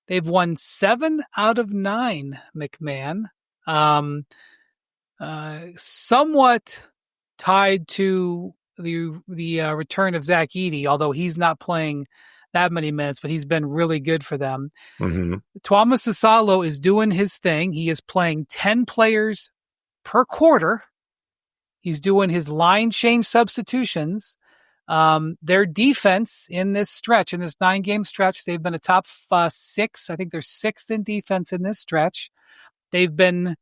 They've won 7 out of 9, MacMahon. Somewhat tied to the return of Zach Edey, although he's not playing that many minutes, but he's been really good for them. Mm-hmm. Thomas Asalo is doing his thing. He is playing 10 players per quarter. He's doing his line change substitutions. Their defense in this stretch, in this 9-game stretch, they've been a top 6. I think they're 6th in defense in this stretch. They've been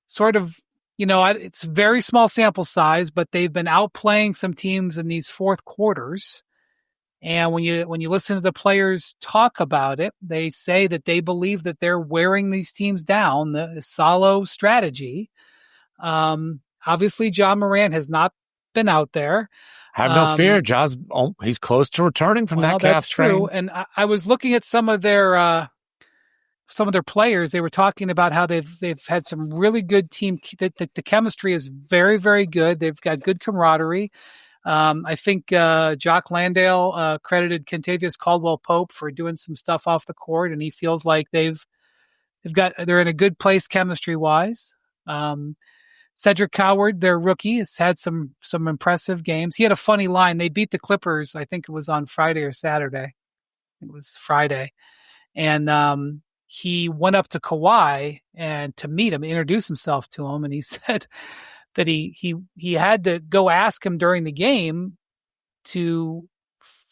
sort of, it's very small sample size, but they've been outplaying some teams in these fourth quarters. And when you listen to the players talk about it, they say that they believe that they're wearing these teams down, the Salo strategy. Obviously, John Morant has not been out there. Have no fear, Jaws. He's close to returning from that calf that's true. strain. And I was looking at some of their players. They were talking about how they've had some really good team. That the chemistry is very, very good. They've got good camaraderie. I think Jock Landale credited Kentavious Caldwell-Pope for doing some stuff off the court, and he feels like they're in a good place chemistry wise. Cedric Coward, their rookie, has had some impressive games. He had a funny line. They beat the Clippers. I think it was on Friday or Saturday. It was Friday, and he went up to Kawhi and to meet him, introduce himself to him, and he said that he had to go ask him during the game to,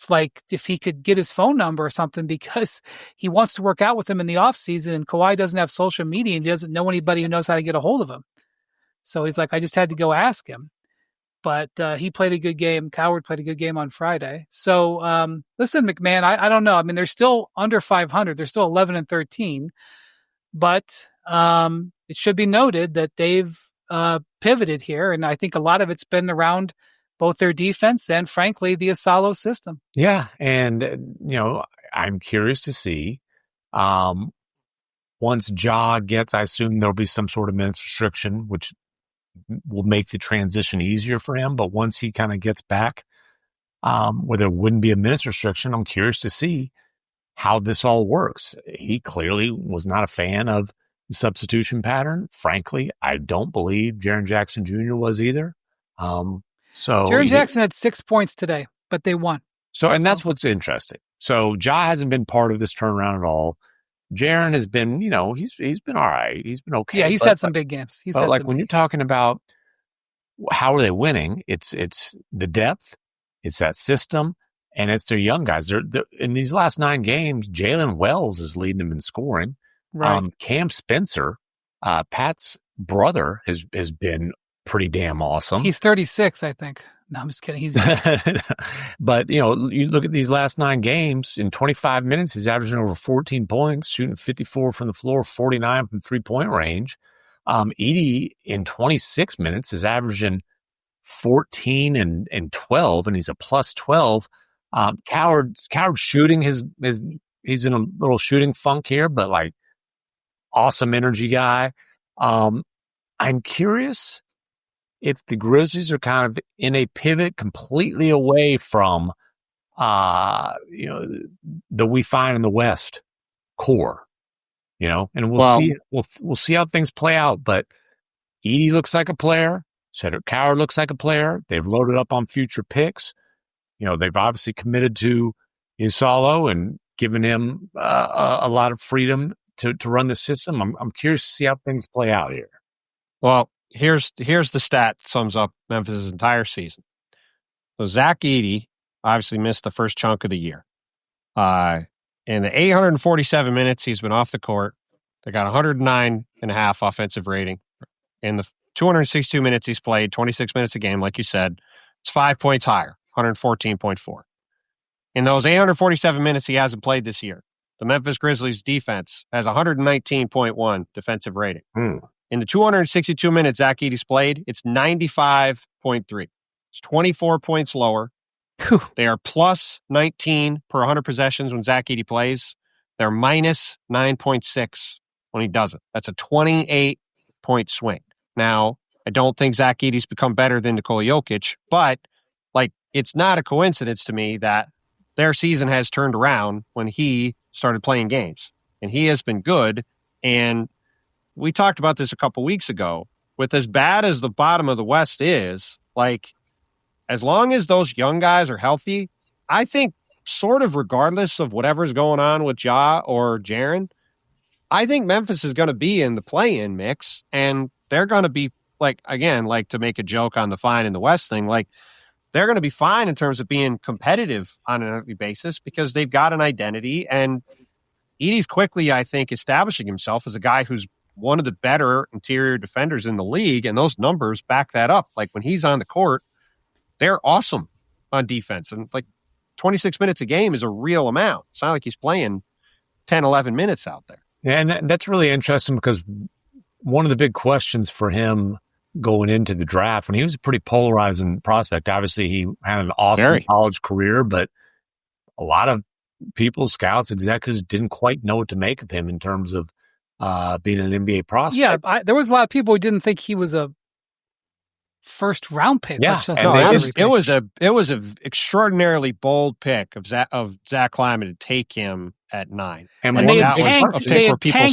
like, if he could get his phone number or something, because he wants to work out with him in the off season, and Kawhi doesn't have social media and he doesn't know anybody who knows how to get a hold of him. So he's like, I just had to go ask him. But he played a good game. Coward played a good game on Friday. So listen, MacMahon, I don't know. I mean, they're still under 500. They're still 11-13. But it should be noted that they've pivoted here, and I think a lot of it's been around both their defense and, frankly, the Asalo system. Yeah, and I'm curious to see once Ja gets, I assume there'll be some sort of minutes restriction, which will make the transition easier for him. But once he kind of gets back, where there wouldn't be a minutes restriction, I'm curious to see how this all works. He clearly was not a fan of the substitution pattern. Frankly, I don't believe Jaren Jackson Jr. was either. Jaren Jackson had 6 points today, but they won. And that's what's interesting. So Ja hasn't been part of this turnaround at all. Jaren has been, he's been all right. He's been okay. Yeah, he's had some big games. When you're talking about how are they winning, it's the depth, it's that system, and it's their young guys. They're in these last 9 games, Jalen Wells is leading them in scoring. Right. Cam Spencer, Pat's brother, has been pretty damn awesome. He's 36, I think. No, I'm just kidding. He's But, you look at these last 9 games, in 25 minutes, he's averaging over 14 points, shooting 54 from the floor, 49 from 3-point range. Edey, in 26 minutes, is averaging 14 and 12, and he's a plus 12. Coward shooting he's in a little shooting funk here, but like awesome energy guy. I'm curious if the Grizzlies are kind of in a pivot completely away from, the we find in the West core, and we'll see how things play out. But Edey looks like a player. Cedric Coward looks like a player. They've loaded up on future picks. They've obviously committed to Isalo and given him a lot of freedom to run the system. I'm curious to see how things play out here. Well, here's the stat that sums up Memphis' entire season. So Zach Edey obviously missed the first chunk of the year. In the 847 minutes he's been off the court, they got 109.5 offensive rating. In the 262 minutes he's played, 26 minutes a game, like you said, it's 5 points higher, 114.4. In those 847 minutes he hasn't played this year, the Memphis Grizzlies defense has 119.1 defensive rating. In the 262 minutes Zach Edey's played, it's 95.3. It's 24 points lower. They are plus 19 per 100 possessions when Zach Edey plays. They're minus 9.6 when he doesn't. That's a 28-point swing. Now, I don't think Zach Edey's become better than Nikola Jokic, but it's not a coincidence to me that their season has turned around when he started playing games. And he has been good. And we talked about this a couple weeks ago. With as bad as the bottom of the West is, as long as those young guys are healthy, I think sort of regardless of whatever's going on with Ja or Jaren, I think Memphis is going to be in the play-in mix, and they're going to be, to make a joke on the fine in the West thing, they're going to be fine in terms of being competitive on an every basis because they've got an identity, and Edey's quickly, I think, establishing himself as a guy who's one of the better interior defenders in the league, and those numbers back that up. When he's on the court, they're awesome on defense, and 26 minutes a game is a real amount. It's not like he's playing 10, 11 minutes out there. Yeah, and that's really interesting because one of the big questions for him going into the draft, when he was a pretty polarizing prospect, obviously he had an awesome college career, but a lot of people, scouts, executives didn't quite know what to make of him in terms of being an NBA prospect. Yeah, there was a lot of people who didn't think he was a first round pick. Yeah, it was a extraordinarily bold pick of Zach Kleiman to take him at 9. And they had tanked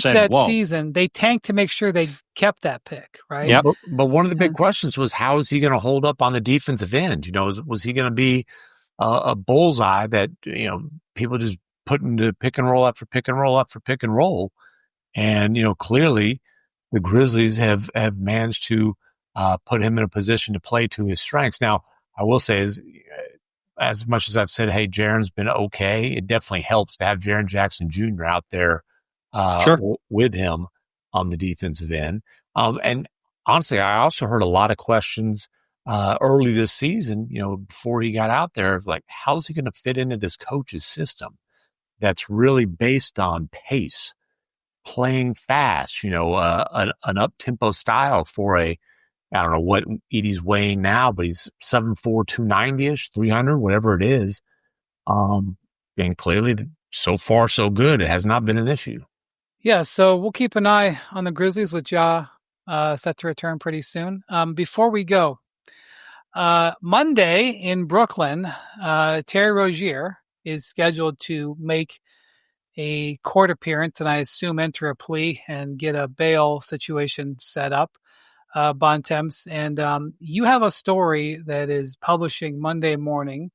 that season. They tanked to make sure they kept that pick, right? Yep. But one of the big questions was, how is he going to hold up on the defensive end? Was he going to be a bullseye that people just put into pick and roll after pick and roll after pick and roll? And clearly the Grizzlies have managed to put him in a position to play to his strengths. Now, I will say, as much as I've said, hey, Jaren's been okay, it definitely helps to have Jaren Jackson Jr. out there with him on the defensive end. And honestly, I also heard a lot of questions early this season, before he got out there, of how's he going to fit into this coach's system that's really based on pace, playing fast, an up-tempo style for I don't know what Edey's weighing now, but he's 7'4", 290-ish, 300, whatever it is. And clearly, so far, so good. It has not been an issue. Yeah, so we'll keep an eye on the Grizzlies with Ja set to return pretty soon. Before we go, Monday in Brooklyn, Terry Rozier is scheduled to make a court appearance and I assume enter a plea and get a bail situation set up. Bontemps, and you have a story that is publishing Monday morning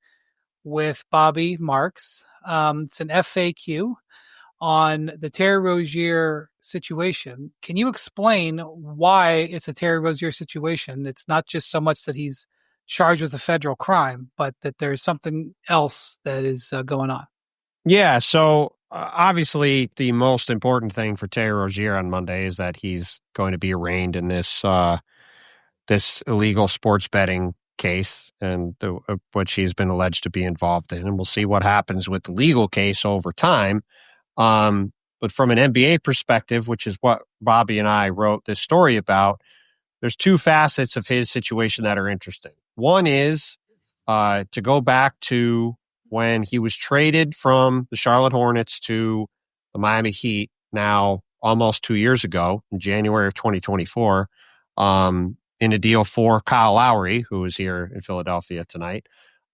with Bobby Marks. It's an FAQ on the Terry Rozier situation. Can you explain why it's a Terry Rozier situation? It's not just so much that he's charged with a federal crime, but that there's something else that is going on. Yeah, so obviously the most important thing for Terry Rozier on Monday is that he's going to be arraigned in this this illegal sports betting case and what she's been alleged to be involved in, and we'll see what happens with the legal case over time. But from an NBA perspective, which is what Bobby and I wrote this story about, there's two facets of his situation that are interesting. One is to go back to when he was traded from the Charlotte Hornets to the Miami Heat, now almost 2 years ago, in January of 2024, in a deal for Kyle Lowry, who is here in Philadelphia tonight,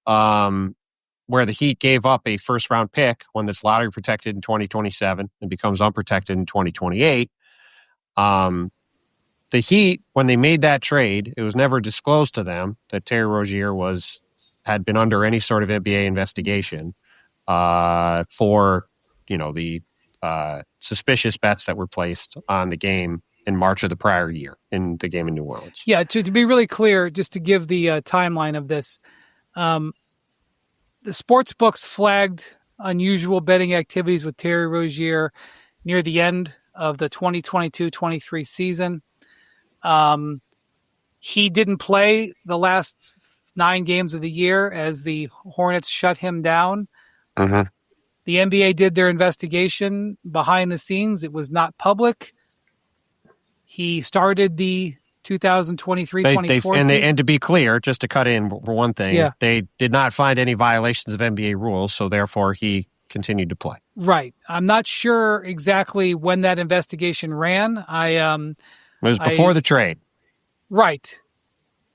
where the Heat gave up a first-round pick, one that's lottery protected in 2027 and becomes unprotected in 2028. The Heat, when they made that trade, it was never disclosed to them that Terry Rozier had been under any sort of NBA investigation for, the suspicious bets that were placed on the game in March of the prior year in the game in New Orleans. Yeah, to be really clear, just to give the timeline of this, the sports books flagged unusual betting activities with Terry Rozier near the end of the 2022-23 season. He didn't play the last 9 games of the year as the Hornets shut him down. Mm-hmm. The NBA did their investigation behind the scenes. It was not public. He started the 2023-24 season. And to be clear, just to cut in for one thing, they did not find any violations of NBA rules, so therefore he continued to play. Right. I'm not sure exactly when that investigation ran. It was before the trade. Right.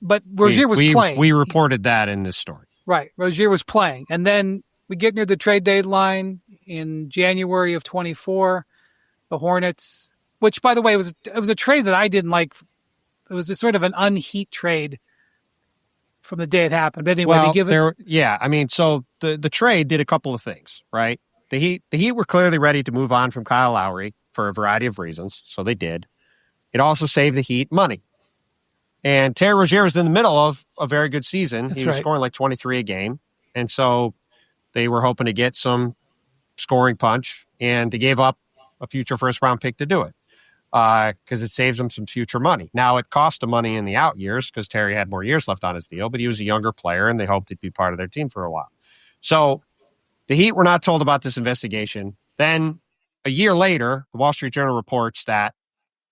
But Rozier was playing. We reported that in this story. Right. Rozier was playing. And then we get near the trade deadline in January of 24. The Hornets, which, by the way, it was a trade that I didn't like. It was sort of an unheat trade from the day it happened. But anyway, so the trade did a couple of things, right? The Heat were clearly ready to move on from Kyle Lowry for a variety of reasons, so they did. It also saved the Heat money. And Terry Rozier was in the middle of a very good season. He was scoring like 23 a game. And so they were hoping to get some scoring punch, and they gave up a future first-round pick to do it because it saves them some future money. Now, it cost them money in the out years because Terry had more years left on his deal, but he was a younger player, and they hoped he'd be part of their team for a while. So the Heat were not told about this investigation. Then a year later, the Wall Street Journal reports that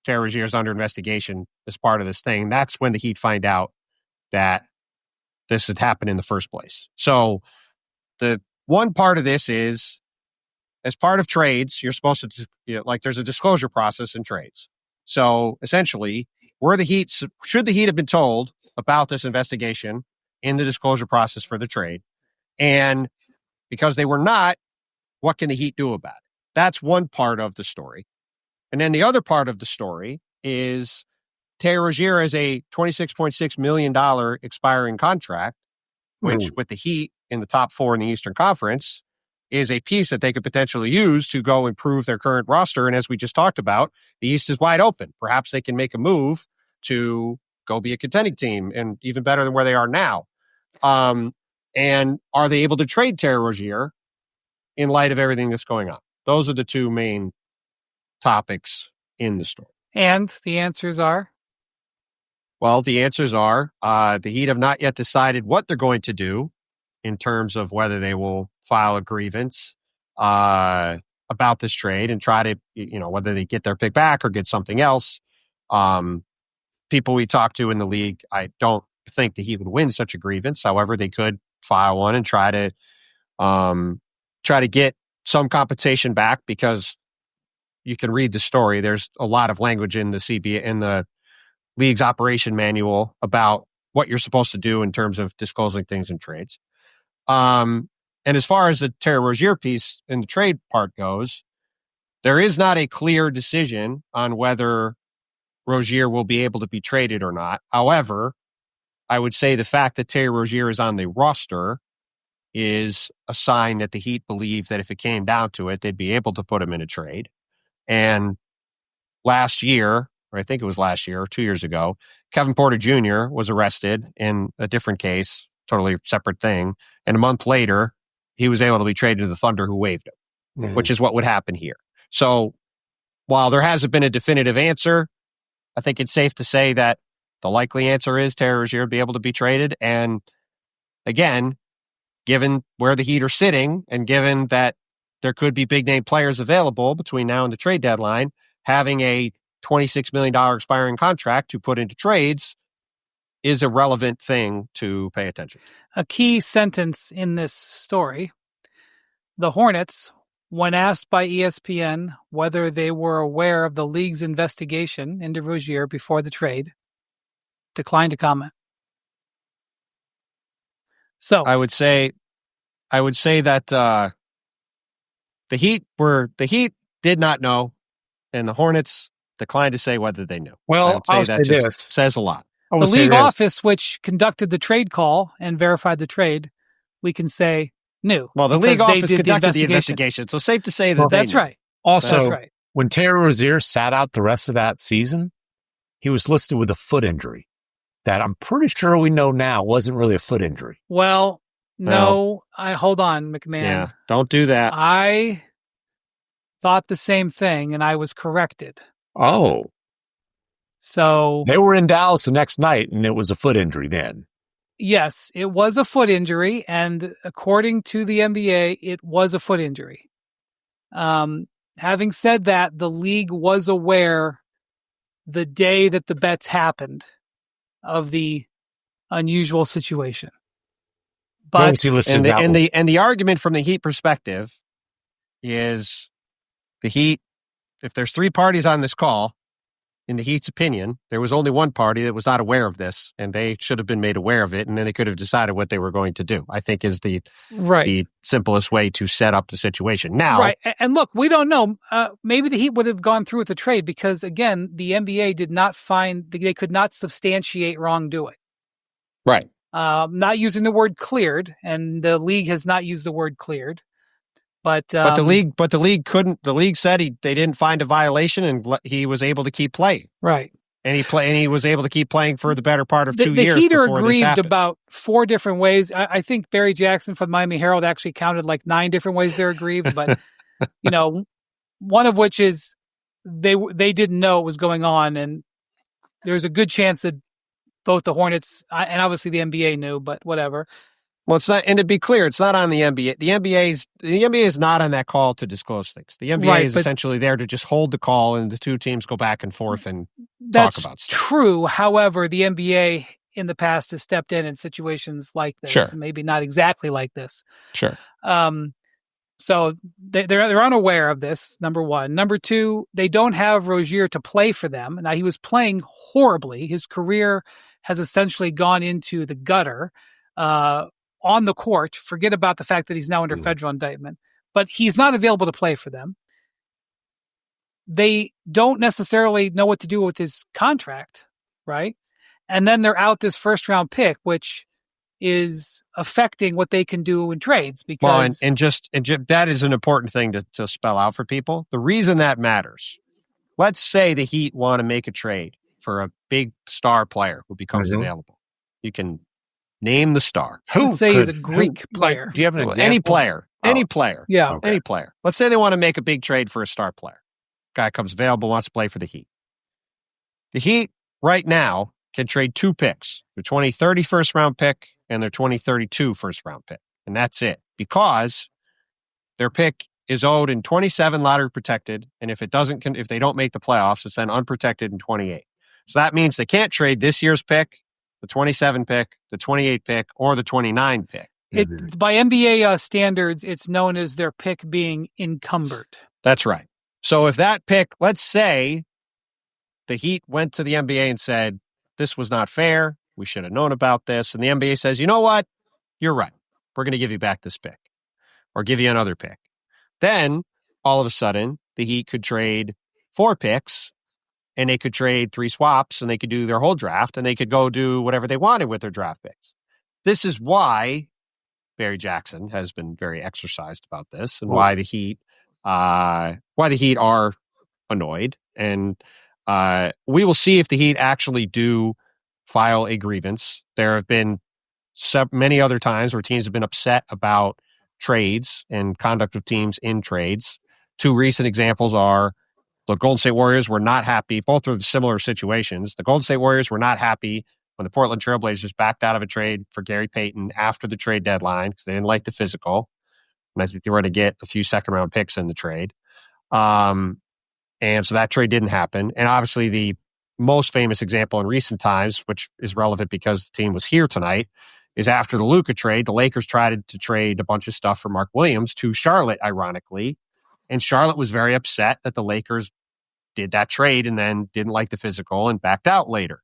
Terry Rozier is under investigation as part of this thing. That's when the Heat find out that this had happened in the first place. So the one part of this is, as part of trades, you're supposed to, there's a disclosure process in trades. So essentially, should the Heat have been told about this investigation in the disclosure process for the trade? And because they were not, what can the Heat do about it? That's one part of the story. And then the other part of the story is Terry Rozier has a $26.6 million expiring contract, which with the Heat in the top 4 in the Eastern Conference is a piece that they could potentially use to go improve their current roster. And as we just talked about, the East is wide open. Perhaps they can make a move to go be a contending team and even better than where they are now. And are they able to trade Terry Rozier in light of everything that's going on? Those are the two main topics in the story. And the answers are? Well, the answers are the Heat have not yet decided what they're going to do in terms of whether they will file a grievance about this trade and try to, whether they get their pick back or get something else. People we talked to in the league, I don't think the Heat would win such a grievance. However, they could file one and try to get some compensation back, because you can read the story. There's a lot of language in the league's operation manual about what you're supposed to do in terms of disclosing things in trades. And as far as the Terry Rozier piece in the trade part goes, there is not a clear decision on whether Rozier will be able to be traded or not. However, I would say the fact that Terry Rozier is on the roster is a sign that the Heat believe that if it came down to it, they'd be able to put him in a trade. And last year, or I think it was last year or 2 years ago, Kevin Porter Jr. was arrested in a different case, totally separate thing. And a month later, he was able to be traded to the Thunder, who waived him, which is what would happen here. So while there hasn't been a definitive answer, I think it's safe to say that the likely answer is Terry Rozier would be able to be traded. And again, given where the Heat are sitting and given that there could be big name players available between now and the trade deadline, having a $26 million expiring contract to put into trades is a relevant thing to pay attention to. A key sentence in this story: the Hornets, when asked by ESPN whether they were aware of the league's investigation into Rozier before the trade, declined to comment. So I would say that the Heat did not know, and the Hornets declined to say whether they knew. Well, I would say I'll that say just this. says a lot. I the would say league this. office, which conducted the trade call and verified the trade, we can say knew. Well, the because league they office did conducted the investigation, so safe to say that they That's knew. right. Also, That's right. when Terry Rozier sat out the rest of that season, he was listed with a foot injury that I'm pretty sure we know now wasn't really a foot injury. Well, no, hold on, MacMahon. Yeah, don't do that. I thought the same thing, and I was corrected. Oh. So They were in Dallas the next night, and it was a foot injury then. yes, it was a foot injury, and according to the NBA, it was a foot injury. Having said that, the league was aware the day that the bets happened of the unusual situation. Where But was he listed in And that one? the argument from the Heat perspective is the Heat, if there's three parties on this call, in the Heat's opinion, there was only one party that was not aware of this, and they should have been made aware of it, and then they could have decided what they were going to do, I think is the simplest way to set up the situation. Now, right. And look, we don't know. Maybe the Heat would have gone through with the trade because, again, the NBA did not they could not substantiate wrongdoing. right. Not using the word cleared, and the league has not used the word cleared. But the league couldn't. The league said they didn't find a violation, and he was able to keep playing. Right, and he was able to keep playing for the better part of 2 years. The Heat are before this aggrieved happened. about 4 different ways. I think Barry Jackson from the Miami Herald actually counted like 9 different ways they're aggrieved, but one of which is they didn't know what was going on, and there's a good chance that both the Hornets and obviously the NBA knew, but whatever. Well, it's not, and to be clear, it's not on the NBA. The NBA is not on that call to disclose things. The NBA is essentially there to just hold the call, and the two teams go back and forth and talk about stuff. True. However, the NBA in the past has stepped in situations like this. Sure. Maybe not exactly like this. Sure. So they're unaware of this, number one. Number two, they don't have Rozier to play for them. Now, he was playing horribly. His career has essentially gone into the gutter. On the court, forget about the fact that he's now under federal indictment, but he's not available to play for them. They don't necessarily know what to do with his contract, right? And then they're out this first round pick, which is affecting what they can do in trades. Because and that is an important thing to spell out for people. The reason that matters, let's say the Heat want to make a trade for a big star player who becomes available. You can name the star. Let's say he's a Greek player. Do you have an example? Any player. Any player. Yeah. Okay. Any player. Let's say they want to make a big trade for a star player. Guy comes available, wants to play for the Heat. The Heat right now can trade 2 picks, their 2030 first round pick and their 2032 first round pick. And that's it. Because their pick is owed in 27 lottery protected, and if they don't make the playoffs, it's then unprotected in 28. So that means they can't trade this year's pick, the 27 pick, the 28 pick, or the 29 pick. By NBA standards, it's known as their pick being encumbered. That's right. So if that pick, let's say the Heat went to the NBA and said, this was not fair, we should have known about this, and the NBA says, you know what? You're right. We're going to give you back this pick or give you another pick. Then, all of a sudden, the Heat could trade 4 picks, and they could trade 3 swaps, and they could do their whole draft, and they could go do whatever they wanted with their draft picks. This is why Barry Jackson has been very exercised about this, and why the Heat are annoyed. And We will see if the Heat actually do file a grievance. There have been many other times where teams have been upset about trades and conduct of teams in trades. Two recent examples are the Golden State Warriors were not happy. Both are similar situations. The Golden State Warriors were not happy when the Portland Trailblazers backed out of a trade for Gary Payton after the trade deadline because they didn't like the physical. And I think they were going to get a few second-round picks in the trade. And so that trade didn't happen. And obviously the most famous example in recent times, which is relevant because the team was here tonight, is after the Luka trade. The Lakers tried to trade a bunch of stuff for Mark Williams to Charlotte, ironically. And Charlotte was very upset that the Lakers did that trade and then didn't like the physical and backed out later.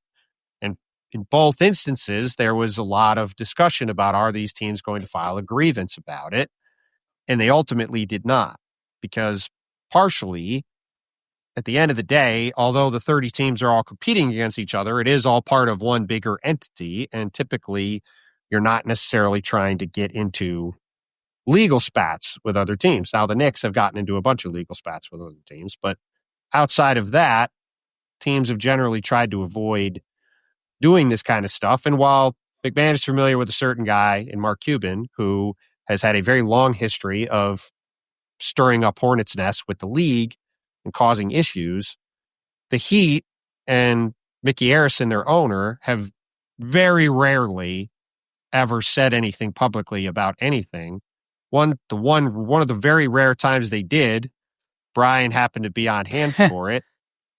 And in both instances, there was a lot of discussion about, are these teams going to file a grievance about it? And they ultimately did not, because partially, at the end of the day, although the 30 teams are all competing against each other, it is all part of one bigger entity. And typically, you're not necessarily trying to get into legal spats with other teams. Now, the Knicks have gotten into a bunch of legal spats with other teams, but outside of that, teams have generally tried to avoid doing this kind of stuff. And while MacMahon is familiar with a certain guy in Mark Cuban, who has had a very long history of stirring up hornets' nests with the league and causing issues, the Heat and Mickey Arison, their owner, have very rarely ever said anything publicly about anything. One of the very rare times they did, Brian happened to be on hand for it,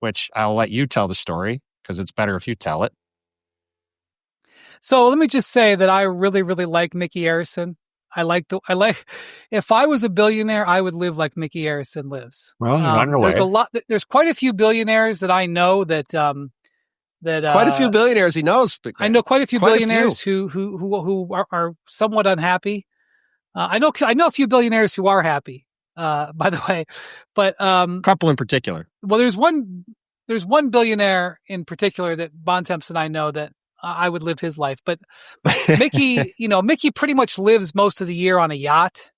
which I'll let you tell the story because it's better if you tell it. So let me just say that I really, really like Mickey Arison. If I was a billionaire, I would live like Mickey Arison lives. Well, there's quite a few billionaires that I know that quite a few billionaires he knows. I know quite a few billionaires who are somewhat unhappy. I know a few billionaires who are happy, by the way, but couple in particular. Well, there's one billionaire in particular that Bontemps and I know that I would live his life. But Mickey, Mickey pretty much lives most of the year on a yacht.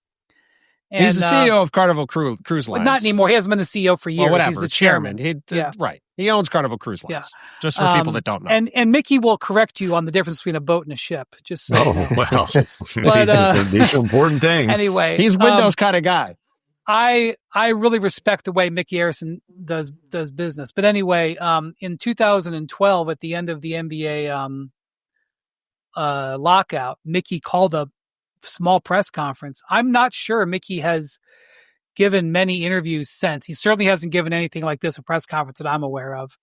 And, he's the CEO of Carnival Cruise Lines. Not anymore. He hasn't been the CEO for years. Well, whatever. He's the chairman. Right. He owns Carnival Cruise Lines. Yeah. Just for people that don't know. And Mickey will correct you on the difference between a boat and a ship. Just so you know. Well. But, these are important things. Anyway. He's Windows kind of guy. I really respect the way Mickey Arison does business. But anyway, in 2012, at the end of the NBA lockout, Mickey called a small press conference. I'm not sure Mickey has given many interviews since. He certainly hasn't given anything like this, a press conference that I'm aware of.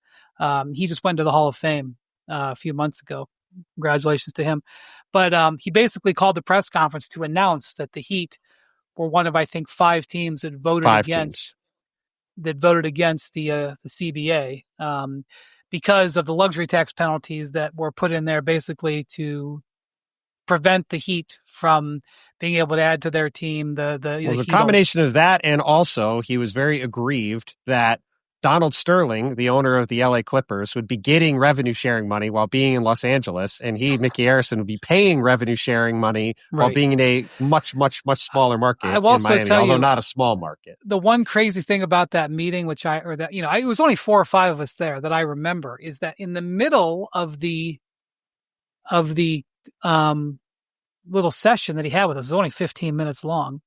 He just went to the Hall of Fame a few months ago. Congratulations to him. But he basically called the press conference to announce that the Heat were one of, I think, 5 teams that voted against the CBA because of the luxury tax penalties that were put in there basically to prevent the Heat from being able to add to their team. It was a combination of that, and also he was very aggrieved that Donald Sterling, the owner of the LA Clippers, would be getting revenue sharing money while being in Los Angeles, and Mickey Arison, would be paying revenue sharing money while being in a much, much, much smaller market in Miami, although not a small market. The one crazy thing about that meeting, it was only 4 or 5 of us there that I remember, is that in the middle of the little session that he had with us, it was only 15 minutes long,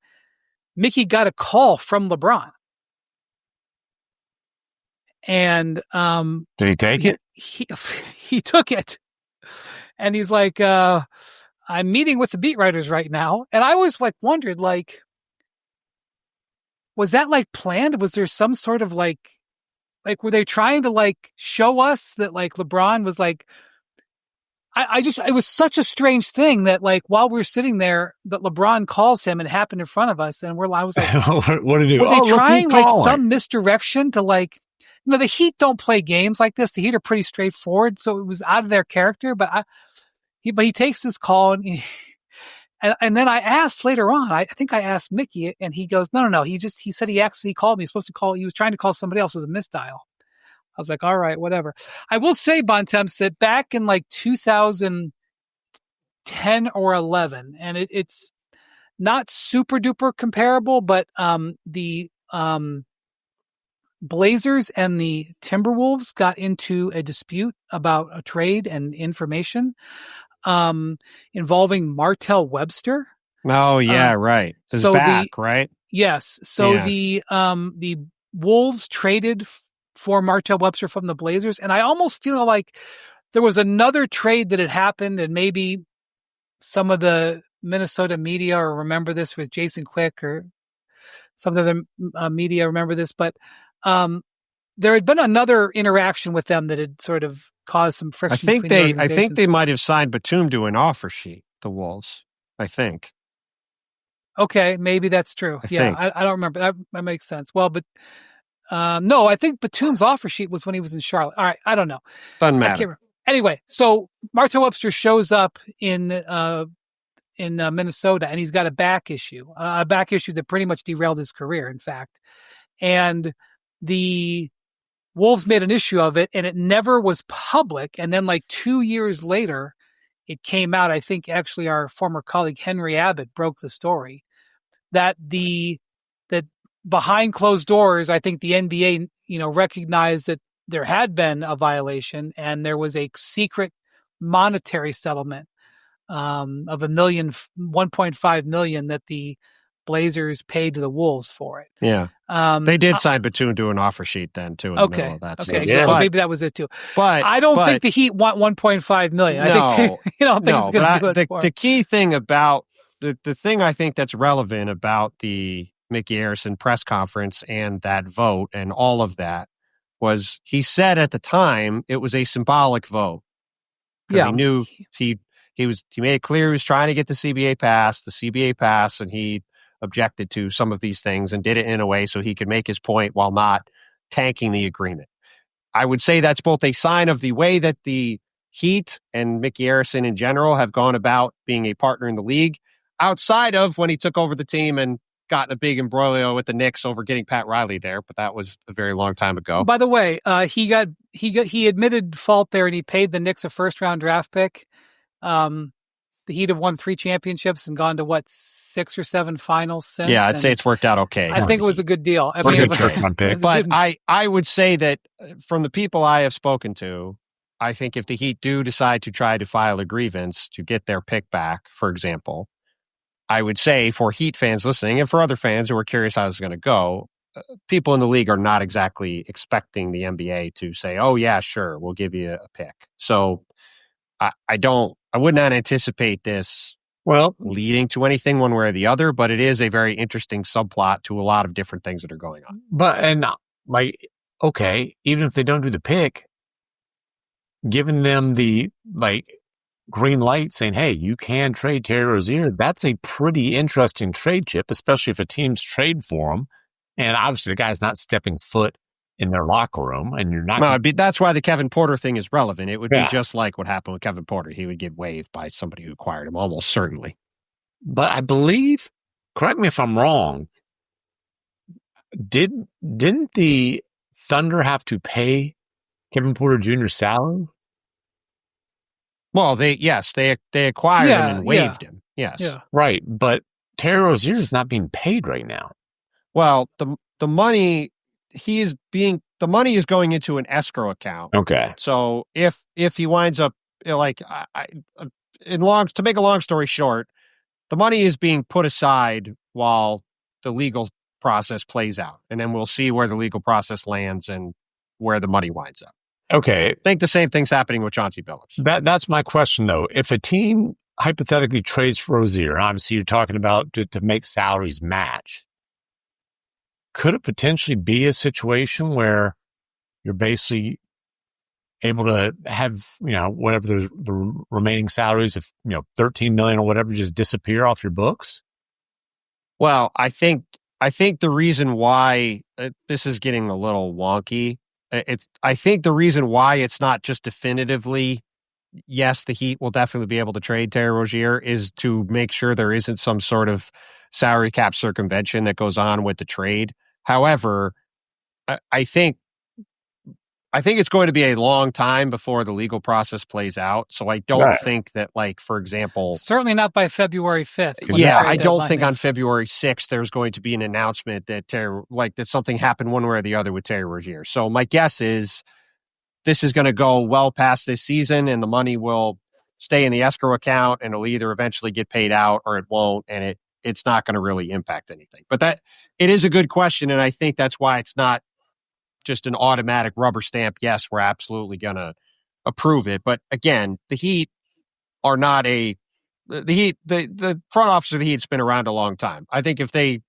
Mickey got a call from LeBron. And did he take it? He took it, and he's like, "I'm meeting with the beat writers right now." And I always wondered, was that planned? Was there some sort of were they trying to show us that LeBron was it was such a strange thing that while we were sitting there, that LeBron calls him and it happened in front of us, and I was like, "What did he do?" Were they trying some misdirection to the Heat don't play games like this. The Heat are pretty straightforward, so it was out of their character. But he takes this call, and then I asked later on. I think I asked Mickey, and he goes, "No. He said he actually called me. He was supposed to call. He was trying to call somebody else. It was a misdial." I was like, "All right, whatever." I will say, Bontemps, that back in 2010 or 11, and it's not super duper comparable, but the Blazers and the Timberwolves got into a dispute about a trade and information involving Martell Webster. Oh yeah, right. His so back, right? Yes. So the Wolves traded for Martell Webster from the Blazers, and I almost feel like there was another trade that had happened, and maybe some of the Minnesota media or remember this with Jason Quick or some of the media remember this, but there had been another interaction with them that had sort of caused some friction. I think they might have signed Batum to an offer sheet. The Wolves, I think. Okay, maybe that's true. I don't remember. That makes sense. Well, but no, I think Batum's offer sheet was when he was in Charlotte. All right, I don't know. Doesn't matter. Anyway, so Martell Webster shows up in Minnesota, and he's got a back issue that pretty much derailed his career, in fact. And the Wolves made an issue of it, and it never was public. And then like 2 years later, it came out. I think actually our former colleague Henry Abbott broke the story that that behind closed doors, I think the NBA, recognized that there had been a violation, and there was a secret monetary settlement of $1.5 million that the Blazers paid to the Wolves for it. Yeah. They did sign Batum to an offer sheet then too. In the middle of that. Okay. So. Yeah. Well, maybe that was it too. But I don't think the Heat want $1.5 million. I think it's going to do it for the key thing about the thing I think that's relevant about the Mickey Arison press conference and that vote and all of that was he said at the time it was a symbolic vote. He knew he made it clear he was trying to get the CBA passed, and he objected to some of these things and did it in a way so he could make his point while not tanking the agreement. I would say that's both a sign of the way that the Heat and Mickey Arison in general have gone about being a partner in the league, outside of when he took over the team and got in a big imbroglio with the Knicks over getting Pat Riley there, but that was a very long time ago. By the way, he admitted fault there, and he paid the Knicks a first-round draft pick. The Heat have won 3 championships and gone to 6 or 7 finals since. Yeah, I'd say it's worked out okay. I think it was a good deal. But I would say that from the people I have spoken to, I think if the Heat do decide to try to file a grievance to get their pick back, for example, I would say for Heat fans listening and for other fans who are curious how this is going to go, people in the league are not exactly expecting the NBA to say, oh yeah, sure, we'll give you a pick. So I would not anticipate this leading to anything one way or the other, but it is a very interesting subplot to a lot of different things that are going on. Even if they don't do the pick, giving them the green light saying, hey, you can trade Terry Rozier, that's a pretty interesting trade chip, especially if a team's trade for him. And obviously the guy's not stepping foot in their locker room, and you're not. That's why the Kevin Porter thing is relevant. It would be just like what happened with Kevin Porter. He would get waived by somebody who acquired him, almost certainly. But I believe, correct me if I'm wrong, didn't the Thunder have to pay Kevin Porter Jr.'s salary? Well, they acquired him and waived him. Yes, right. But Terry Rozier is not being paid right now. Well, the money. The money is going into an escrow account. Okay. So if he winds up to make a long story short, the money is being put aside while the legal process plays out, and then we'll see where the legal process lands and where the money winds up. Okay. I think the same thing's happening with Chauncey Billups. That's my question though. If a team hypothetically trades for Rozier, obviously you're talking about to make salaries match. Could it potentially be a situation where you're basically able to have, whatever the remaining salaries of, $13 million or whatever just disappear off your books? Well, I think the reason why this is getting a little wonky, I think the reason why it's not just definitively, yes, the Heat will definitely be able to trade Terry Rozier is to make sure there isn't some sort of salary cap circumvention that goes on with the trade. However, I think I think it's going to be a long time before the legal process plays out. So I don't think that, like, for example, certainly not by February 5th. Yeah, I don't think on February 6th there's going to be an announcement that that something happened one way or the other with Terry Rozier. So my guess is this is going to go well past this season, and the money will stay in the escrow account, and it'll either eventually get paid out or it won't, and it's not going to really impact anything. But it is a good question, and I think that's why it's not just an automatic rubber stamp, yes, we're absolutely going to approve it. But again, the Heat are not the front office of the Heat's been around a long time. I think if they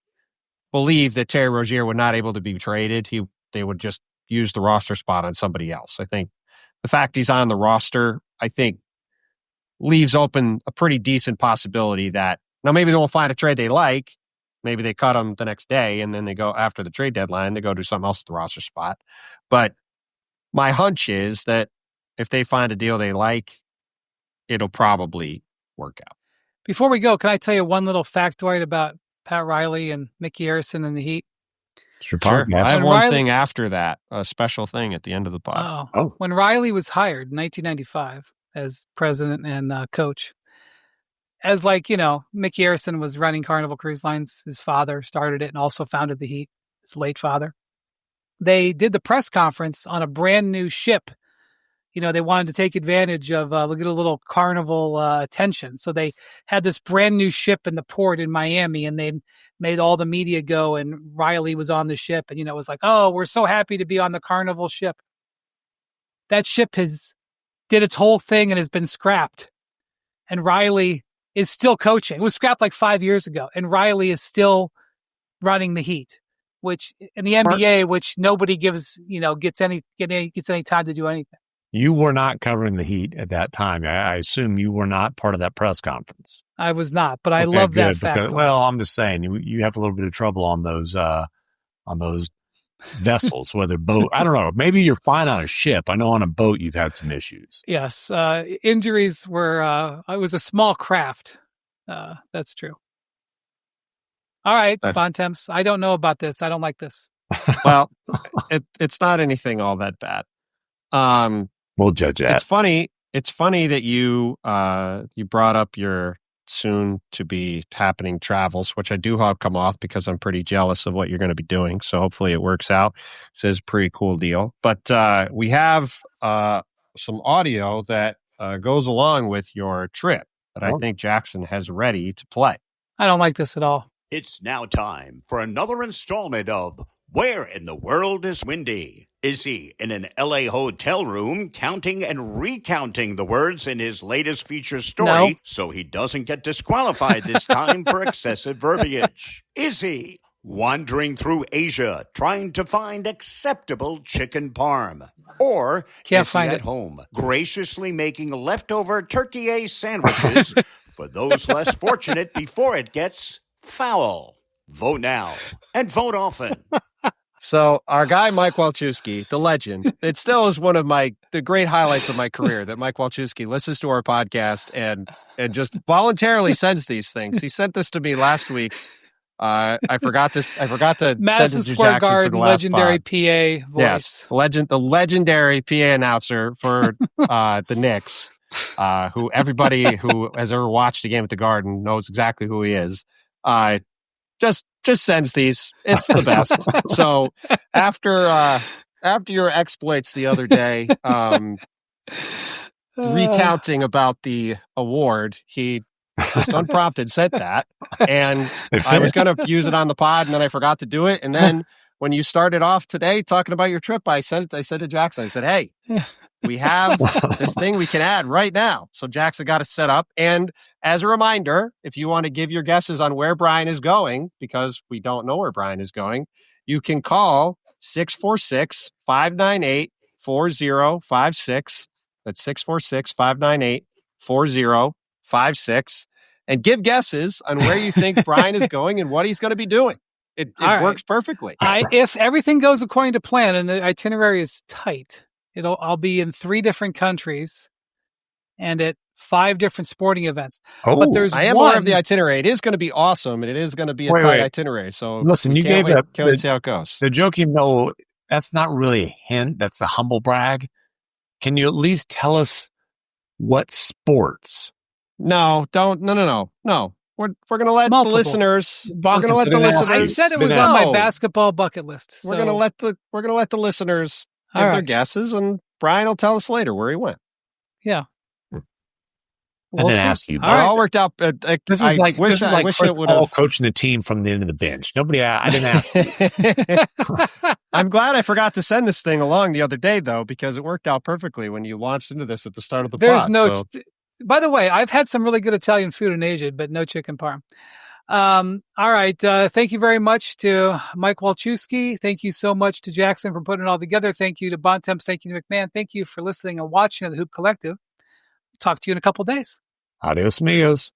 believe that Terry Rozier would not able to be traded, they would just use the roster spot on somebody else. I think the fact he's on the roster, I think, leaves open a pretty decent possibility that now maybe they won't find a trade they like. Maybe they cut him the next day, and then they go after the trade deadline, they go do something else at the roster spot. But my hunch is that if they find a deal they like, it'll probably work out. Before we go, can I tell you one little factoid about Pat Riley and Mickey Harrison and the Heat? Sure. I have one thing after that, a special thing at the end of the pod. Oh. When Riley was hired in 1995 as president and coach, as Mickey Harrison was running Carnival Cruise Lines. His father started it and also founded the Heat, his late father. They did the press conference on a brand new ship. They wanted to take advantage of get a little Carnival attention. So they had this brand new ship in the port in Miami, and they made all the media go, and Riley was on the ship. And, it was like, oh, we're so happy to be on the Carnival ship. That ship did its whole thing and has been scrapped. And Riley is still coaching. It was scrapped like 5 years ago, and Riley is still running the Heat, which in the NBA, which nobody gets any time to do anything. You were not covering the Heat at that time. I assume you were not part of that press conference. I was not, but I love that fact. Well, I'm just saying you have a little bit of trouble on those vessels, whether boat. I don't know. Maybe you're fine on a ship. I know on a boat you've had some issues. Yes, injuries were. It was a small craft. That's true. All right, Bontemps. I don't know about this. I don't like this. Well, it's not anything all that bad. We'll judge that. It's funny that you brought up your soon to be happening travels, which I do hope come off because I'm pretty jealous of what you're going to be doing. So hopefully it works out. It's a pretty cool deal. But we have some audio that goes along with your trip that I think Jackson has ready to play. I don't like this at all. It's now time for another installment of Where in the World is Windy? Is he in an LA hotel room counting and recounting the words in his latest feature story so he doesn't get disqualified this time for excessive verbiage? Is he wandering through Asia trying to find acceptable chicken parm? Or is he at home graciously making leftover turkey sandwiches for those less fortunate before it gets foul? Vote now and vote often. So our guy, Mike Walczewski, the legend, it still is one of the great highlights of my career that Mike Walczewski listens to our podcast and just voluntarily sends these things. He sent this to me last week. I forgot to Madison send it to Square Jackson Garden, for the last legendary pod. PA voice. Yes, the legendary PA announcer for the Knicks, who everybody who has ever watched a game at the Garden knows exactly who he is. Just sends these. It's the best. So after your exploits the other day, recounting about the award, he just unprompted sent that, and I was going to use it on the pod, and then I forgot to do it. And then when you started off today talking about your trip, I said to Jackson, I said, "Hey, we have this thing we can add right now." So Jackson got it set up. And as a reminder, if you want to give your guesses on where Brian is going, because we don't know where Brian is going, you can call 646-598-4056. That's 646-598-4056. And give guesses on where you think Brian is going and what he's going to be doing. It works perfectly. If everything goes according to plan and the itinerary is tight, I'll be in 3 different countries and at 5 different sporting events. But I am aware of the itinerary. It is going to be awesome, and it is going to be a tight itinerary. So listen, you can't gave wait to see how it goes. The Joakim Noah that's not really a hint. That's a humble brag. Can you at least tell us what sports? No. We're gonna let Multiple. the listeners. We're Bontemps, gonna let the been asked. listeners. I said it Been was asked. on my No. basketball bucket list. So. We're gonna let the listeners All give their right. guesses, and Brian will tell us later where he went. Yeah. I We'll didn't see. ask you. It All right. all worked out. This is I like wish Chris it would Paul have. coaching the team from the end of the bench. I didn't ask. I'm glad I forgot to send this thing along the other day, though, because it worked out perfectly when you launched into this at the start of the There's pod. no. So. By the way, I've had some really good Italian food in Asia, but no chicken parm. All right. Thank you very much to Mike Walczewski. Thank you so much to Jackson for putting it all together. Thank you to Bontemps. Thank you to MacMahon. Thank you for listening and watching the Hoop Collective. Talk to you in a couple of days. Adios, amigos.